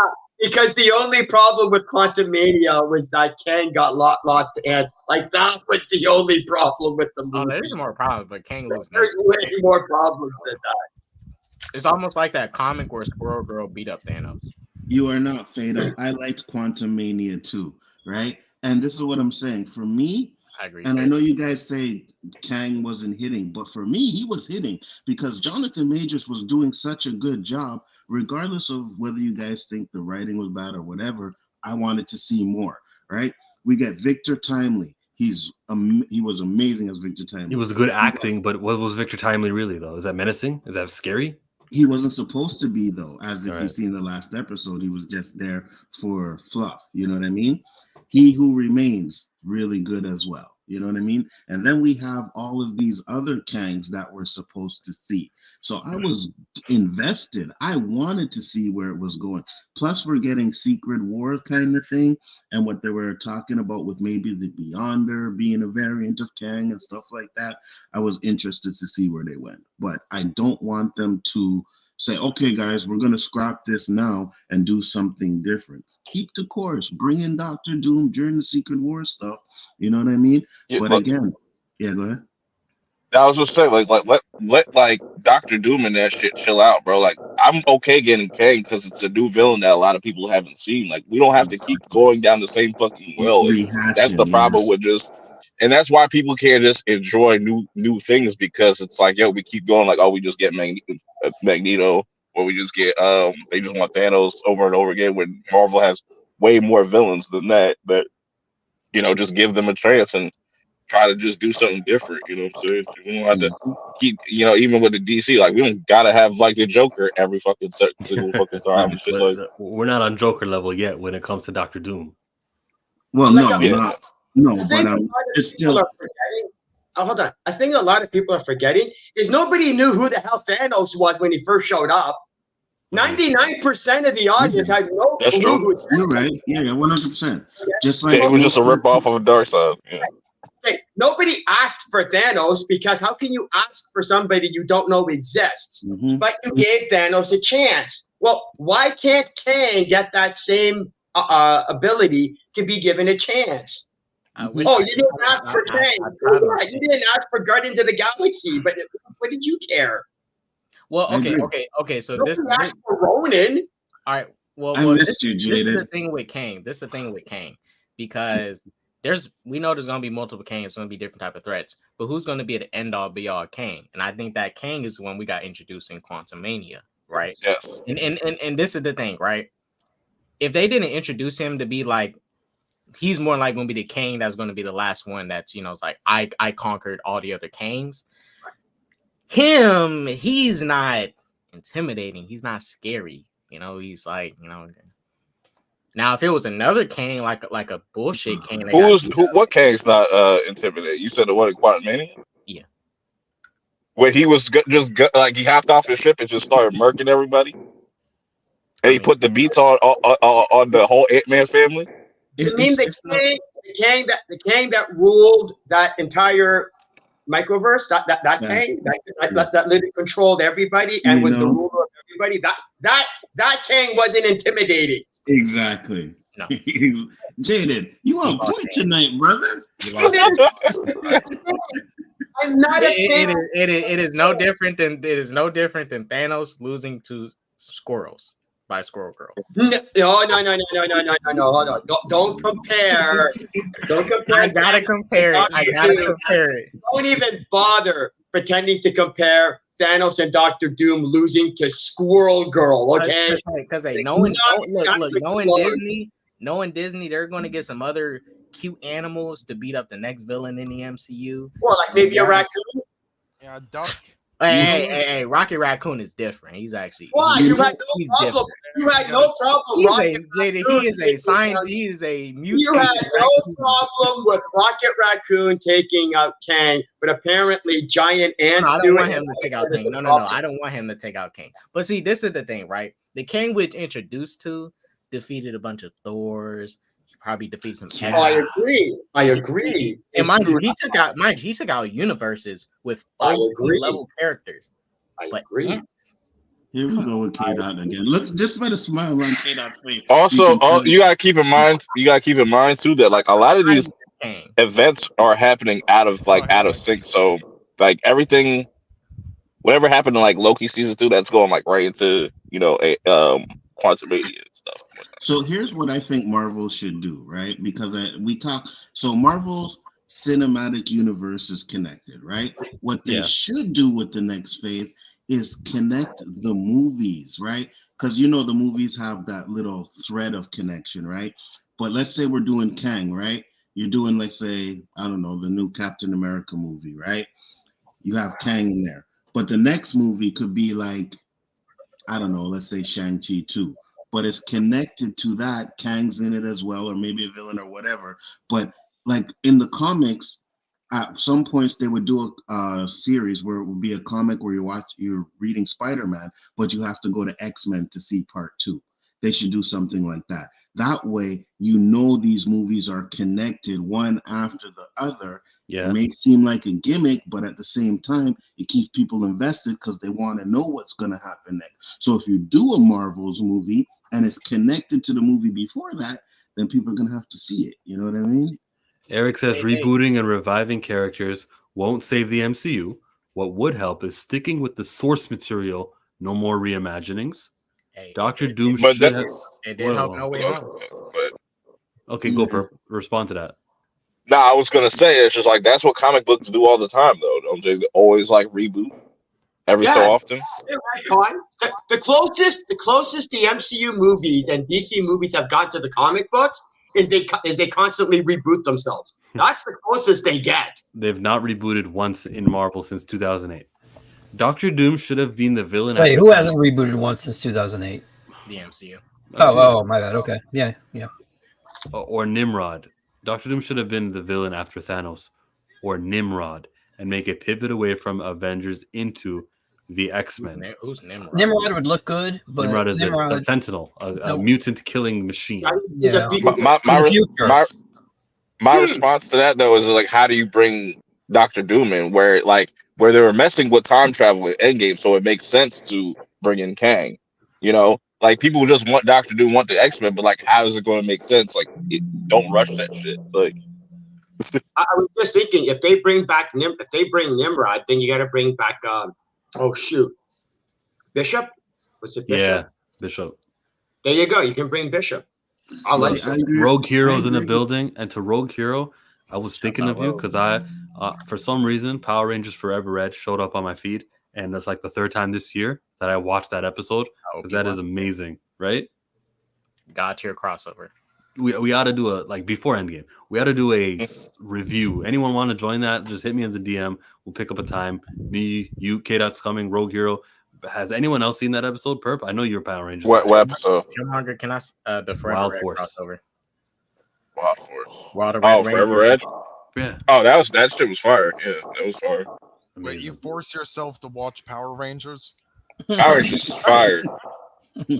because the only problem with Quantum Mania was that Kang got lost to ants. Like, that was the only problem with the movie. there's more problems, but Kang lose. There's way more problems than that. It's almost like that comic where Squirrel Girl beat up Thanos. You are not Fado. I liked Quantum Mania too, right? And this is what I'm saying. For me, I agree. and I know you guys say Kang wasn't hitting, but for me, he was hitting because Jonathan Majors was doing such a good job, regardless of whether you guys think the writing was bad or whatever. I wanted to see more, right? We get Victor Timely. He was amazing as Victor Timely. He was good acting, but what was Victor Timely really though? Is that menacing? Is that scary? He wasn't supposed to be though, as if Right. you've seen the last episode. He was just there for fluff. You know what I mean? He Who Remains, really good as well. You know what I mean? And then we have all of these other Kangs that we're supposed to see. So I was invested. I wanted to see where it was going. Plus, we're getting Secret War kind of thing, and what they were talking about with maybe the Beyonder being a variant of Kang and stuff like that. I was interested to see where they went, but I don't want them to say, okay, guys, we're going to scrap this now and do something different. Keep the course. Bring in Doctor Doom during the Secret War stuff. You know what I mean? Yeah, But look, again, yeah, go ahead. I was just saying, let like Doctor Doom and that shit chill out, bro. Like, I'm okay getting Kang because it's a new villain that a lot of people haven't seen. Like, we don't have to keep going down the same fucking well. Like, that's the problem with just, and that's why people can't just enjoy new things, because it's like, yo, we keep going like, oh, we just get Magneto, or we just get they just want Thanos over and over again. When Marvel has way more villains than that, just give them a chance and try to just do something different. You know what I'm saying? We don't have to keep, even with the DC, like, we don't gotta have like the Joker every fucking single fucking time. It's just like, We're not on Joker level yet when it comes to Doctor Doom. Well, Like, no, I think but a lot of it's people still. are forgetting. Oh, hold on. I think a lot of people are forgetting is nobody knew who the hell Thanos was when he first showed up. 99% of the audience had no That's clue true. who Thanos You're right. Yeah, 100%. Just like it was just a rip off of a Dark Side. Yeah. Okay, nobody asked for Thanos, because how can you ask for somebody you don't know exists? Mhm. But you gave Thanos a chance. Well, why can't Kang get that same ability to be given a chance? You didn't ask for Kang. You didn't ask for Guardians of the Galaxy, but what did you care? Well, I agree. okay. So Nobody this asked for Ronan. all right. Well, I missed you, this is the Jaded. thing with Kang. Because we know there's gonna be multiple Kangs, it's gonna be different type of threats, but who's gonna be the end all be all Kang? And I think that Kang is the one we got introduced in Quantum Mania, right? Yes. And this is the thing, right? If they didn't introduce him to be like, he's more like gonna be the Kang that's gonna be the last one that's, it's like I conquered all the other Kangs. He's not intimidating, he's not scary, he's like, Now, if it was another Kang, like a bullshit Kang, What Kang's not intimidating? You said the one in Quantum Mania? Yeah. When he was like, he hopped off his ship and just started murking everybody? And he put the beats on the whole Ant-Man family. You mean the Kang that ruled that entire microverse? That Kang that literally controlled everybody and was the ruler of everybody. That Kang wasn't intimidating. Exactly. No. Jaden, you on point tonight, brother. I'm not a fan. It is no different than Thanos losing to squirrels by Squirrel Girl. No. Hold on. Don't compare. Don't compare. I gotta compare it. Don't even bother pretending to compare Thanos and Doctor Doom losing to Squirrel Girl. Okay. Because knowing Disney, they're going to get some other cute animals to beat up the next villain in the MCU. Well, like maybe a raccoon. Yeah, a duck. Hey, Rocky Raccoon is different. He's actually why you had no problem. You had no problem. He is a science. He is a mutant. You had no problem with Rocket Raccoon taking out Kang, but apparently giant ants. I don't want him to take out Kang. No. I don't want him to take out Kang. But see, this is the thing, right? The Kang we're introduced to defeated a bunch of Thors. He probably defeated some. I agree. And mind you, he took out universes with level characters. I agree. Here we go with K-Dot again. Look, just by the smile on K-Dot's face. Also, you gotta keep in mind too that like a lot of these events are happening out of sync. So like everything, whatever happened in like Loki season 2, that's going like right into Quantumania and stuff. So here's what I think Marvel should do, right? Because so Marvel's cinematic universe is connected, right? What they should do with the next phase is connect the movies, right? Because the movies have that little thread of connection, right? But let's say we're doing Kang, right? You're doing, let's say, I don't know, the new Captain America movie, right? You have Kang in there. But the next movie could be like, I don't know, let's say Shang-Chi 2. But it's connected to that. Kang's in it as well, or maybe a villain or whatever. But like in the comics, at some points they would do a series where it would be a comic where you're reading Spider-Man, but you have to go to X-Men to see part 2. They should do something like that. That way, these movies are connected one after the other. Yeah. It may seem like a gimmick, but at the same time, it keeps people invested because they want to know what's going to happen next. So if you do a Marvel's movie and it's connected to the movie before that, then people are going to have to see it. You know what I mean? Eric says rebooting and reviving characters won't save the MCU. What would help is sticking with the source material. No more reimaginings. Doctor Doom should have... It did help No Way Home. Okay, go Perp. Respond to that. No, I was gonna say it's just like that's what comic books do all the time, though. Don't they always like reboot every so often? The closest the MCU movies and DC movies have got to the comic books is they constantly reboot themselves. That's the closest they get. They've not rebooted once in Marvel since 2008. Doctor Doom should have been the villain. Wait, who hasn't rebooted once since 2008? The MCU. Oh, my bad. Okay, yeah. Or Nimrod. Doctor Doom should have been the villain after Thanos, or Nimrod, and make a pivot away from Avengers into the X-Men. Who's Nimrod? Nimrod would look good, but Nimrod is a sentinel, a mutant-killing machine. Yeah. My response to that though is like, how do you bring Doctor Doom in where they were messing with time travel in Endgame, so it makes sense to bring in Kang. Like people just want Doctor Doom, want the X-Men, but like, how is it going to make sense? Like, don't rush that shit. Like, I was just thinking, if they bring Nimrod, then you got to bring back. Bishop. Was it Bishop? Yeah, Bishop. There you go. You can bring Bishop. I like it. Rogue Hero's in the building, and to Rogue Hero, I was thinking of you because for some reason, Power Rangers Forever Red showed up on my feed, and that's like the third time this year that I watched that episode. That is amazing, right? God tier crossover. We ought to do before Endgame. We ought to do a review. Anyone want to join that? Just hit me in the DM. We'll pick up a time. Me, you, K-Dot's coming, Rogue Hero. Has anyone else seen that episode, Perp? I know you're Power Rangers. What episode? Killmonger, can I the Forever Wild Red Force. crossover? Wild Force. Forever Red. Yeah. Oh, that shit was fire. Yeah, that was fire. Wait, you force yourself to watch Power Rangers? Power Rangers is fire.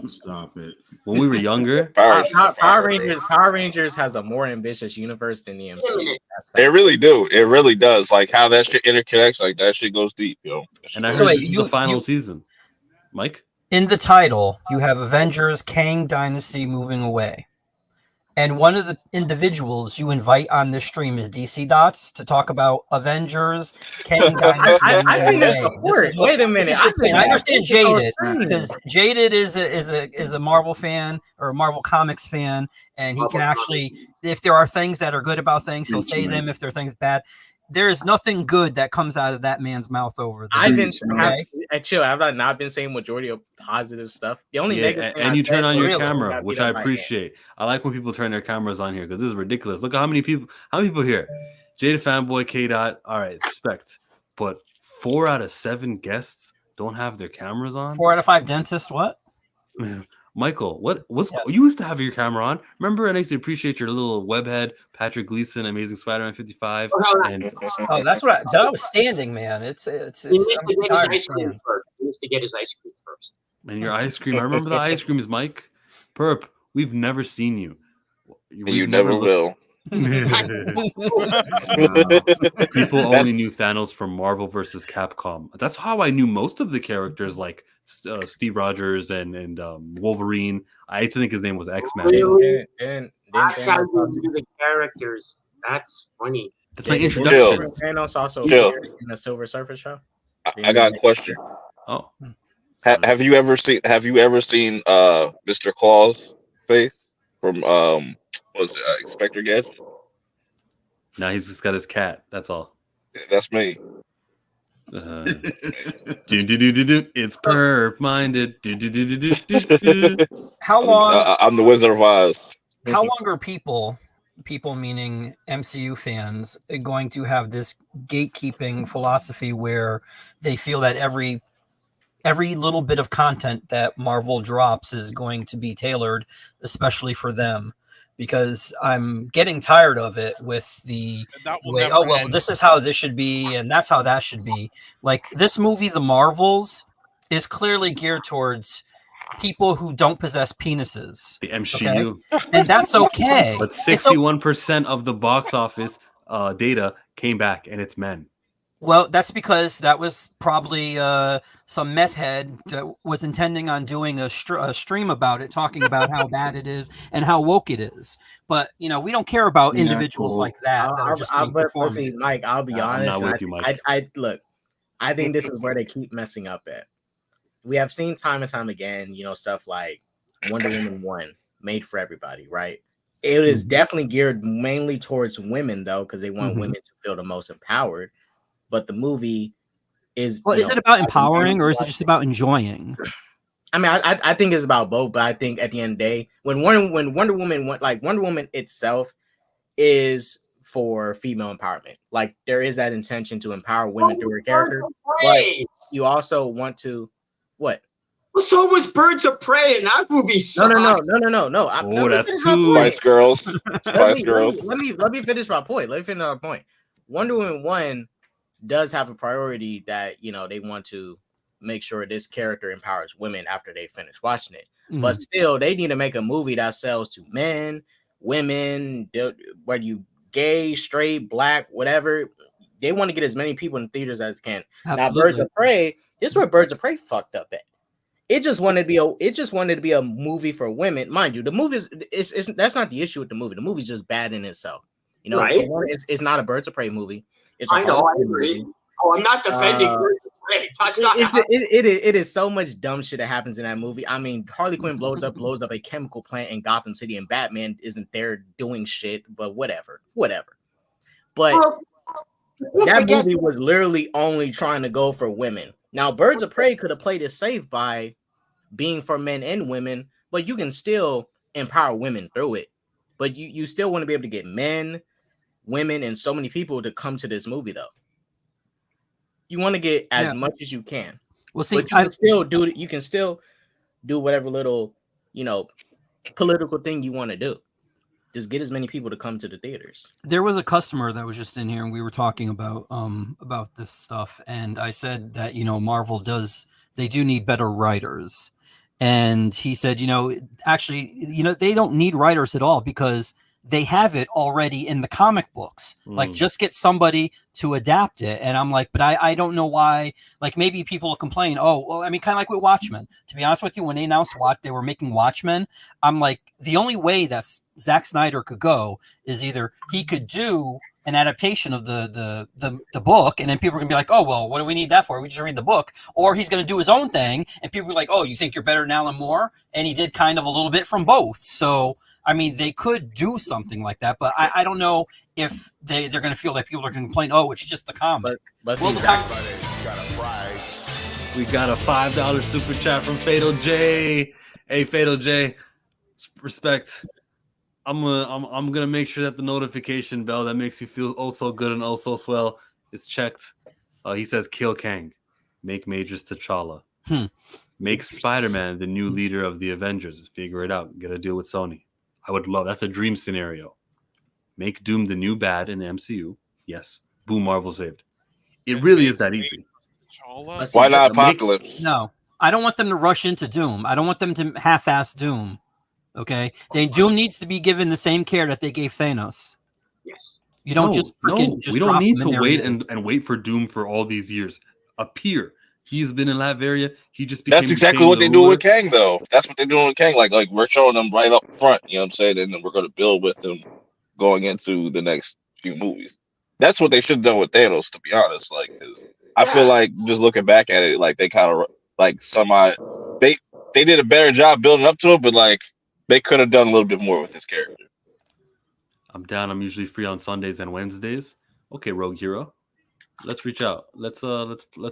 Stop it. When we were younger, Power Rangers has a more ambitious universe than the MCU. They really do. It really does. Like how that shit interconnects. Like that shit goes deep, yo. and I So heard wait, this is the final season. Mike, In the title, you have Avengers Kang Dynasty moving away. And one of the individuals you invite on this stream is DC Dots to talk about Avengers Kang Dynasty. I think that's the word. Wait a minute. I understand Jaded because Jaded is a Marvel fan or a Marvel Comics fan, and he can actually, if there are things that are good about things, he'll say them. If there are things bad, there is nothing good that comes out of that man's mouth over there. I've not been saying majority of positive stuff. The only negative thing and you turn on your really camera, which I appreciate. I like when people turn their cameras on here because this is ridiculous. Look at how many people here. Jada Fanboy, K Dot. All right, respect. But 4 out of 7 guests don't have their cameras on. 4 out of 5 dentists. What? Michael, what's you used to have your camera on? Remember, and I used to appreciate your little webhead, Patrick Gleason, Amazing Spider-Man 55. And that's what I was standing, man. It's he needs to get his ice cream first. He needs to get his ice cream first. And your ice cream. I remember the ice creams, Mike. Perp, we've never seen you. You never will. People only knew Thanos from Marvel versus Capcom. That's how I knew most of the characters, like Steve Rogers and Wolverine. I hate to think his name was X-Man. Really? That's how you do the characters. That's funny. That's my introduction. Thanos also appeared in the Silver Surfer show. I got a question. Oh, have you ever seen Mr. Claus' face from what was it, Inspector Gadget? Now he's just got his cat. That's all. That's me. It's perp minded. How long? I'm the Wizard of Oz. How long are people meaning MCU fans, going to have this gatekeeping philosophy where they feel that every little bit of content that Marvel drops is going to be tailored especially for them? Because I'm getting tired of it with the way, this is how this should be, and that's how that should be. Like this movie, The Marvels, is clearly geared towards people who don't possess penises. The MCU. Okay? And that's okay. But 61% of the box office data came back, and it's men. Well, that's because that was probably some meth head that was intending on doing a stream about it, talking about how bad it is and how woke it is. But we don't care about individuals like that are just being performed. See, Mike, I'll be honest. I'm not with you, Mike. I think this is where they keep messing up at. We have seen time and time again, stuff like Wonder Woman 1 made for everybody, right? It is definitely geared mainly towards women, though, because they want women to feel the most empowered. But the movie is. Well, is it about empowering or is it just about enjoying? I mean, I think it's about both, but I think at the end of the day, when Wonder Woman went, like Wonder Woman itself is for female empowerment. Like there is that intention to empower women through her character, but you also want to what? Well, so was Birds of Prey, and that movie sucked. No. That's too. Spice Girls. Spice Girls. Let me finish my point. Wonder Woman 1 does have a priority that they want to make sure this character empowers women after they finish watching it. But still, they need to make a movie that sells to men, women, whether you gay, straight, black, whatever. They want to get as many people in theaters as can. Absolutely. Now, Birds of Prey, this is where Birds of Prey fucked up at. It just wanted to be a movie for women, mind you. The movie that's not the issue with the movie. The movie's just bad in itself. Right? It's not a Birds of Prey movie. I agree. Oh, I'm not defending Birds of Prey. It is so much dumb shit that happens in that movie. I mean, Harley Quinn blows up a chemical plant in Gotham City, and Batman isn't there doing shit. But whatever. But that movie was literally only trying to go for women. Now, Birds of Prey could have played it safe by being for men and women, but you can still empower women through it. But you still want to be able to get men, women, and so many people to come to this movie, though. You want to get as much as you can. Well, see, but you can still do whatever little, political thing you want to do. Just get as many people to come to the theaters. There was a customer that was just in here, and we were talking about this stuff, and I said that Marvel do need better writers. And he said, actually, they don't need writers at all because they have it already in the comic books. Like, just get somebody to adapt it. And I'm like, but I don't know why. Like, maybe people will complain. Oh, well, I mean, kind of like with Watchmen. To be honest with you, when they announced they were making Watchmen, I'm like, the only way that Zack Snyder could go is either he could do an adaptation of the book, and then people are gonna be like, oh, well, what do we need that for? We just read the book. Or he's gonna do his own thing, and people are like, oh, you think you're better than Alan Moore? And he did kind of a little bit from both. So I mean, they could do something like that, but I don't know if they're going to feel like people are going to complain, oh, it's just the comic. But well, got a prize. We got a $5 super chat from Fatal J. Hey, Fatal J, respect. I'm gonna make sure that the notification bell that makes you feel oh so good and oh so swell is checked. He says, kill Kang, make Majors T'Challa, make Spider-Man the new leader of the Avengers. Figure it out. Get a deal with Sony. I would love that's a dream scenario. Make Doom the new bad in the MCU. Yes. Boom, Marvel saved. It really is that easy. Why not Apocalypse? No, I don't want them to rush into Doom. I don't want them to half-ass Doom. Okay, Doom needs to be given the same care that they gave Thanos. Yes. You don't just freaking. We don't need to wait and wait for Doom for all these years. Appear. He's been in Latveria. He just became. That's exactly what they do with Kang, though. That's what they're doing with Kang. Like we're showing them right up front. You know what I'm saying? And then we're going to build with them going into the next few movies. That's what they should have done with Thanos, to be honest. Like, 'cause I feel like just looking back at it, like they kind of like they did a better job building up to it, but like they could have done a little bit more with his character. I'm down. I'm usually free on Sundays and Wednesdays. Okay, Rogue Hero. Let's reach out. Let's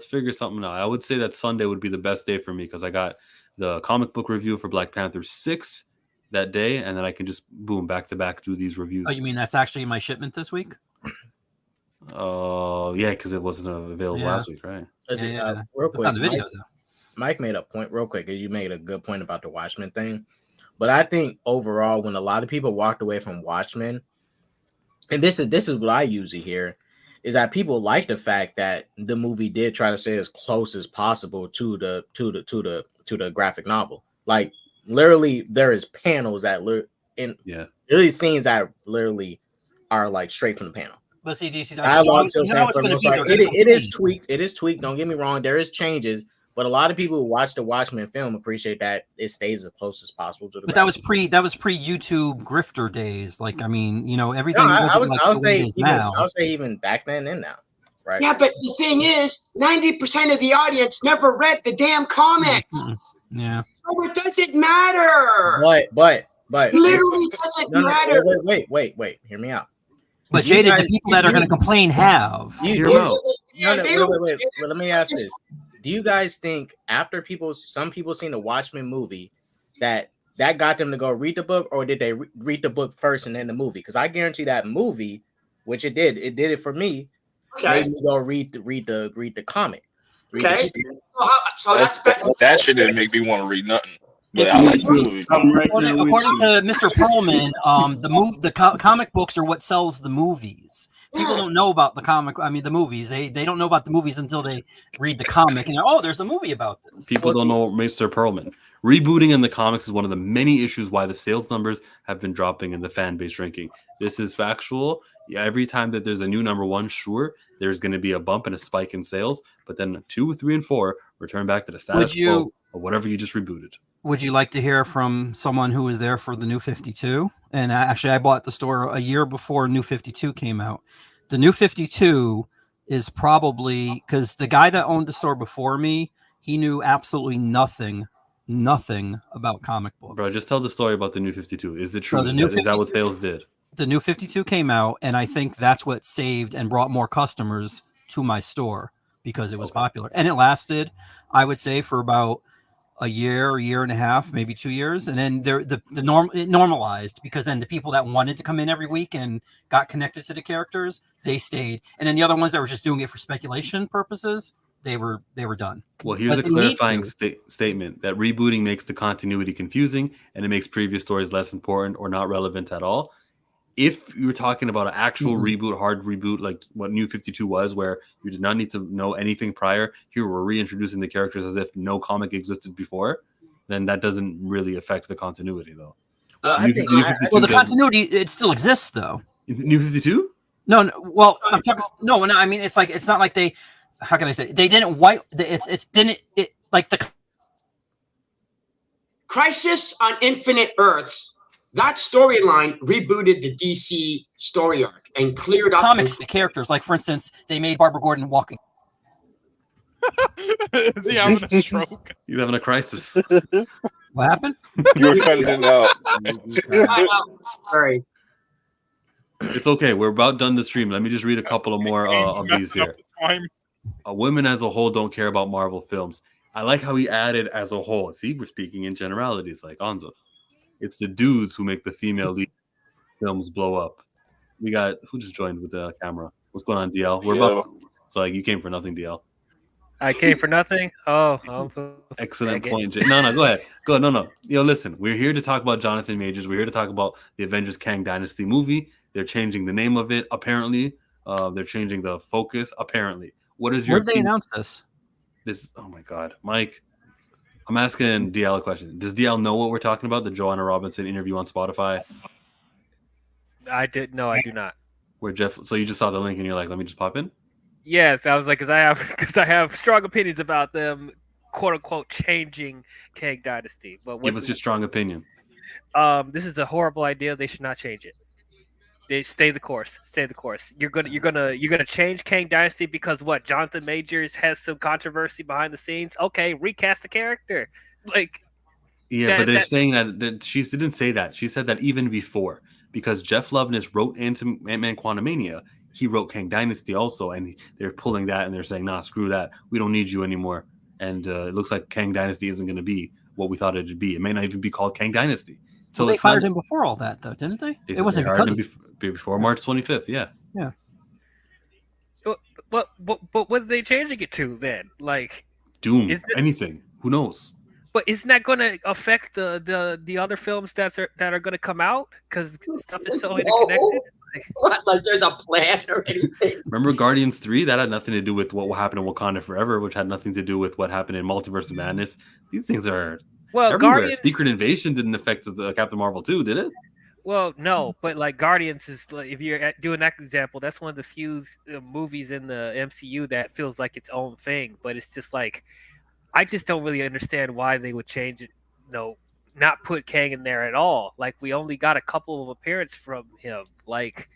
figure something out. I would say that Sunday would be the best day for me because I got the comic book review for Black Panther 6 that day, and then I can just boom back to back do these reviews. Oh, you mean that's actually my shipment this week? Yeah, because it wasn't available last week, right? Real quick, on the video though. Mike made a point real quick because you made a good point about the Watchmen thing. But I think overall, when a lot of people walked away from Watchmen, and this is what I usually hear, is that people like the fact that the movie did try to stay as close as possible to the graphic novel. Like literally, there is panels that literally scenes that literally are like straight from the panel. But see, DC, it is tweaked. It is tweaked. Don't get me wrong. There is changes, but a lot of people who watch the Watchmen film appreciate that it stays as close as possible to the. But that was pre YouTube grifter days. Like, I mean, everything. No, I would say even back then and now, right? Yeah, but the thing is, 90% of the audience never read the damn comics. Yeah. So it doesn't matter. But literally doesn't matter. Wait. Hear me out. But Jaded, the people that are going to complain have. Wait. Let me ask this: do you guys think after some people seen the Watchmen movie that got them to go read the book, or did they read the book first and then the movie? Because I guarantee that movie, which it did it for me. Okay. Made me go read the comic. Okay. So that shit didn't make me want to read nothing. But I like the movie. According to Mr. Perlman, the comic books are what sells the movies. People don't know about the movies. They don't know about the movies until they read the comic and there's a movie about this. People don't know Mr. Perlman. Rebooting in the comics is one of the many issues why the sales numbers have been dropping in the fan base ranking. This is factual. Yeah, every time that there's a new number one, sure, there's going to be a bump and a spike in sales, but then 2, 3, and 4 return back to the status quo of whatever you just rebooted. Would you like to hear from someone who was there for the New 52? And actually, I bought the store a year before New 52 came out. The New 52 is probably because the guy that owned the store before me, he knew absolutely nothing about comic books. Bro, just tell the story about the New 52. Is it true? Is that what sales did? The New 52 came out, and I think that's what saved and brought more customers to my store because it was popular. And it lasted, I would say, for about a year and a half, maybe 2 years, and then it normalized because then the people that wanted to come in every week and got connected to the characters, they stayed, and then the other ones that were just doing it for speculation purposes, they were done. Well, here's a clarifying statement that rebooting makes the continuity confusing and it makes previous stories less important or not relevant at all. If you're talking about an actual reboot, hard reboot, like what New 52 was, where you did not need to know anything prior, here we're reintroducing the characters as if no comic existed before, then that doesn't really affect the continuity, though. I think Well, the continuity it still exists though. New 52? No. Well, I'm talking. No, I mean it's like it's not like they. How can I say? They didn't wipe. It's didn't it like the Crisis on Infinite Earths. That storyline rebooted the DC story arc and cleared up comics, the characters. Like for instance, they made Barbara Gordon walking. Is he having a stroke? He's having a crisis. What happened? You were cutting it out. Sorry. It's okay. We're about done the stream. Let me just read a couple of more of these here. Women as a whole don't care about Marvel films. I like how he added as a whole. See, we're speaking in generalities like Anzo. It's the dudes who make the female lead films blow up. We got who just joined with the camera. What's going on, DL? We're about. It's like you came for nothing, DL. I came for nothing. Oh, excellent point. No, go ahead. No. Yo, listen, we're here to talk about Jonathan Majors. We're here to talk about the Avengers Kang Dynasty movie. They're changing the name of it, apparently. They're changing the focus, apparently. What is your? Where did they announce this? Oh my God, Mike. I'm asking DL a question. Does DL know what we're talking about? The Joanna Robinson interview on Spotify? I did. No, I do not. Where Jeff? So you just saw the link and you're like, let me just pop in. Yes, I was like, because I have strong opinions about them, quote unquote, changing Kang Dynasty. But give us your strong opinion. This is a horrible idea. They should not change it. They stay the course. Stay the course. You're gonna change Kang Dynasty because what? Jonathan Majors has some controversy behind the scenes. Okay, recast the character. Like, yeah, but they're saying that she didn't say that. She said that even before, because Jeff Loveness wrote Ant-Man Quantumania. He wrote Kang Dynasty also, and they're pulling that and they're saying, nah, screw that. We don't need you anymore. And it looks like Kang Dynasty isn't going to be what we thought it would be. It may not even be called Kang Dynasty. So they fired him before all that, though, didn't they? It wasn't because before March 25th, yeah. Yeah. But what are they changing it to then? Like Doom, anything. Who knows? But isn't that going to affect the other films that are going to come out because stuff is so interconnected? Like there's a plan or anything. Remember Guardians 3? That had nothing to do with what happened in Wakanda Forever, which had nothing to do with what happened in Multiverse of Madness. These things are everywhere. Guardians... Secret Invasion didn't affect the Captain Marvel 2, did it? Well, no, but like Guardians is like, if you're doing that example, that's one of the few movies in the MCU that feels like its own thing. But it's just like I just don't really understand why they would change it. No, not put Kang in there at all. Like we only got a couple of appearances from him. Like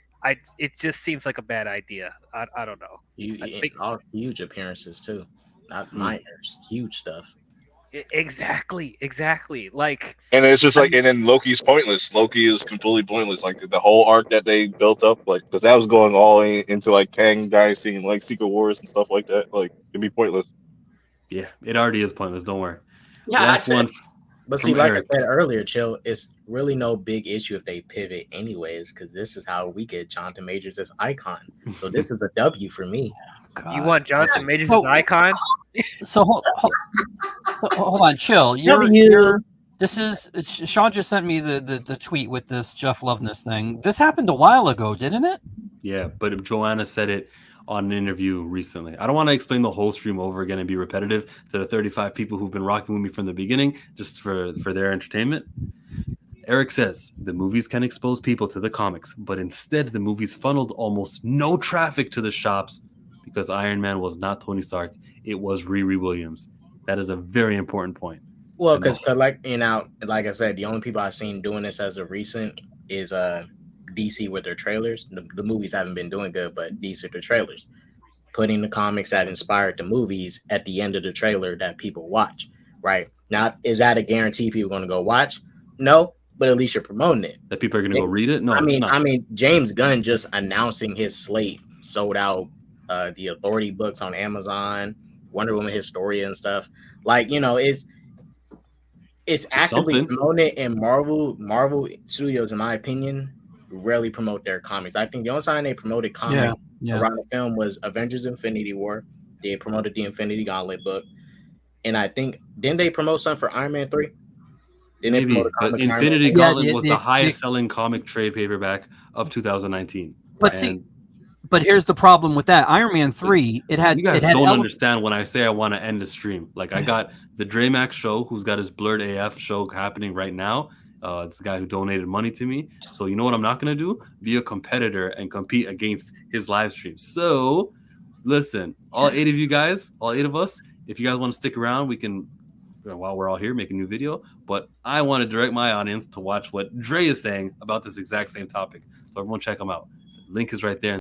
it just seems like a bad idea. I don't know. I think all huge appearances too, not minors. Huge stuff. Exactly. Like, and it's just like, and then Loki's pointless. Loki is completely pointless. Like the whole arc that they built up, like because that was going all into like Kang Dynasty and like Secret Wars and stuff like that. Like it'd be pointless. Yeah, it already is pointless. Don't worry. Yeah, last one. But see, like Eric. I said earlier, Chill, it's really no big issue if they pivot anyways, because this is how we get Jonathan Majors as icon. So this is a W for me. God. You want Jonathan Majors as icon? So hold on, Chill. This is Sean just sent me the tweet with this Jeff Loveness thing. This happened a while ago, didn't it? Yeah, but Joanna said it on an interview recently. I don't want to explain the whole stream over again and be repetitive to the 35 people who've been rocking with me from the beginning, just for their entertainment. Eric says the movies can expose people to the comics, but instead the movies funneled almost no traffic to the shops because Iron Man was not Tony Stark. It was Riri Williams. That is a very important point. Well, because like I said, the only people I've seen doing this as of recent is DC with their trailers. The movies haven't been doing good, but these are the trailers. Putting the comics that inspired the movies at the end of the trailer that people watch, right? Now, is that a guarantee people are going to go watch? No, but at least you're promoting it. That people are going to go read it? No, I mean, James Gunn just announcing his slate sold out the Authority books on Amazon, Wonder Woman Historia and stuff. Like, it's actively promoting it, and Marvel Studios, in my opinion, rarely promote their comics. I think the only time they promoted comics around the film was Avengers Infinity War. They promoted the Infinity Gauntlet book. And I think, didn't they promote something for Iron Man 3? Maybe, but Infinity Gauntlet was the highest selling comic trade paperback of 2019. But see, But here's the problem with that. Iron Man 3, it had You guys it had don't ele- understand when I say I want to end the stream. Like I got the Dramax show, who's got his Blurred AF show happening right now. It's the guy who donated money to me. So you know what I'm not gonna do? Be a competitor and compete against his live stream. So listen, all 8 of you guys, all 8 of us, if you guys want to stick around, we can while we're all here make a new video. But I want to direct my audience to watch what Dre is saying about this exact same topic. So everyone check him out. Link is right there.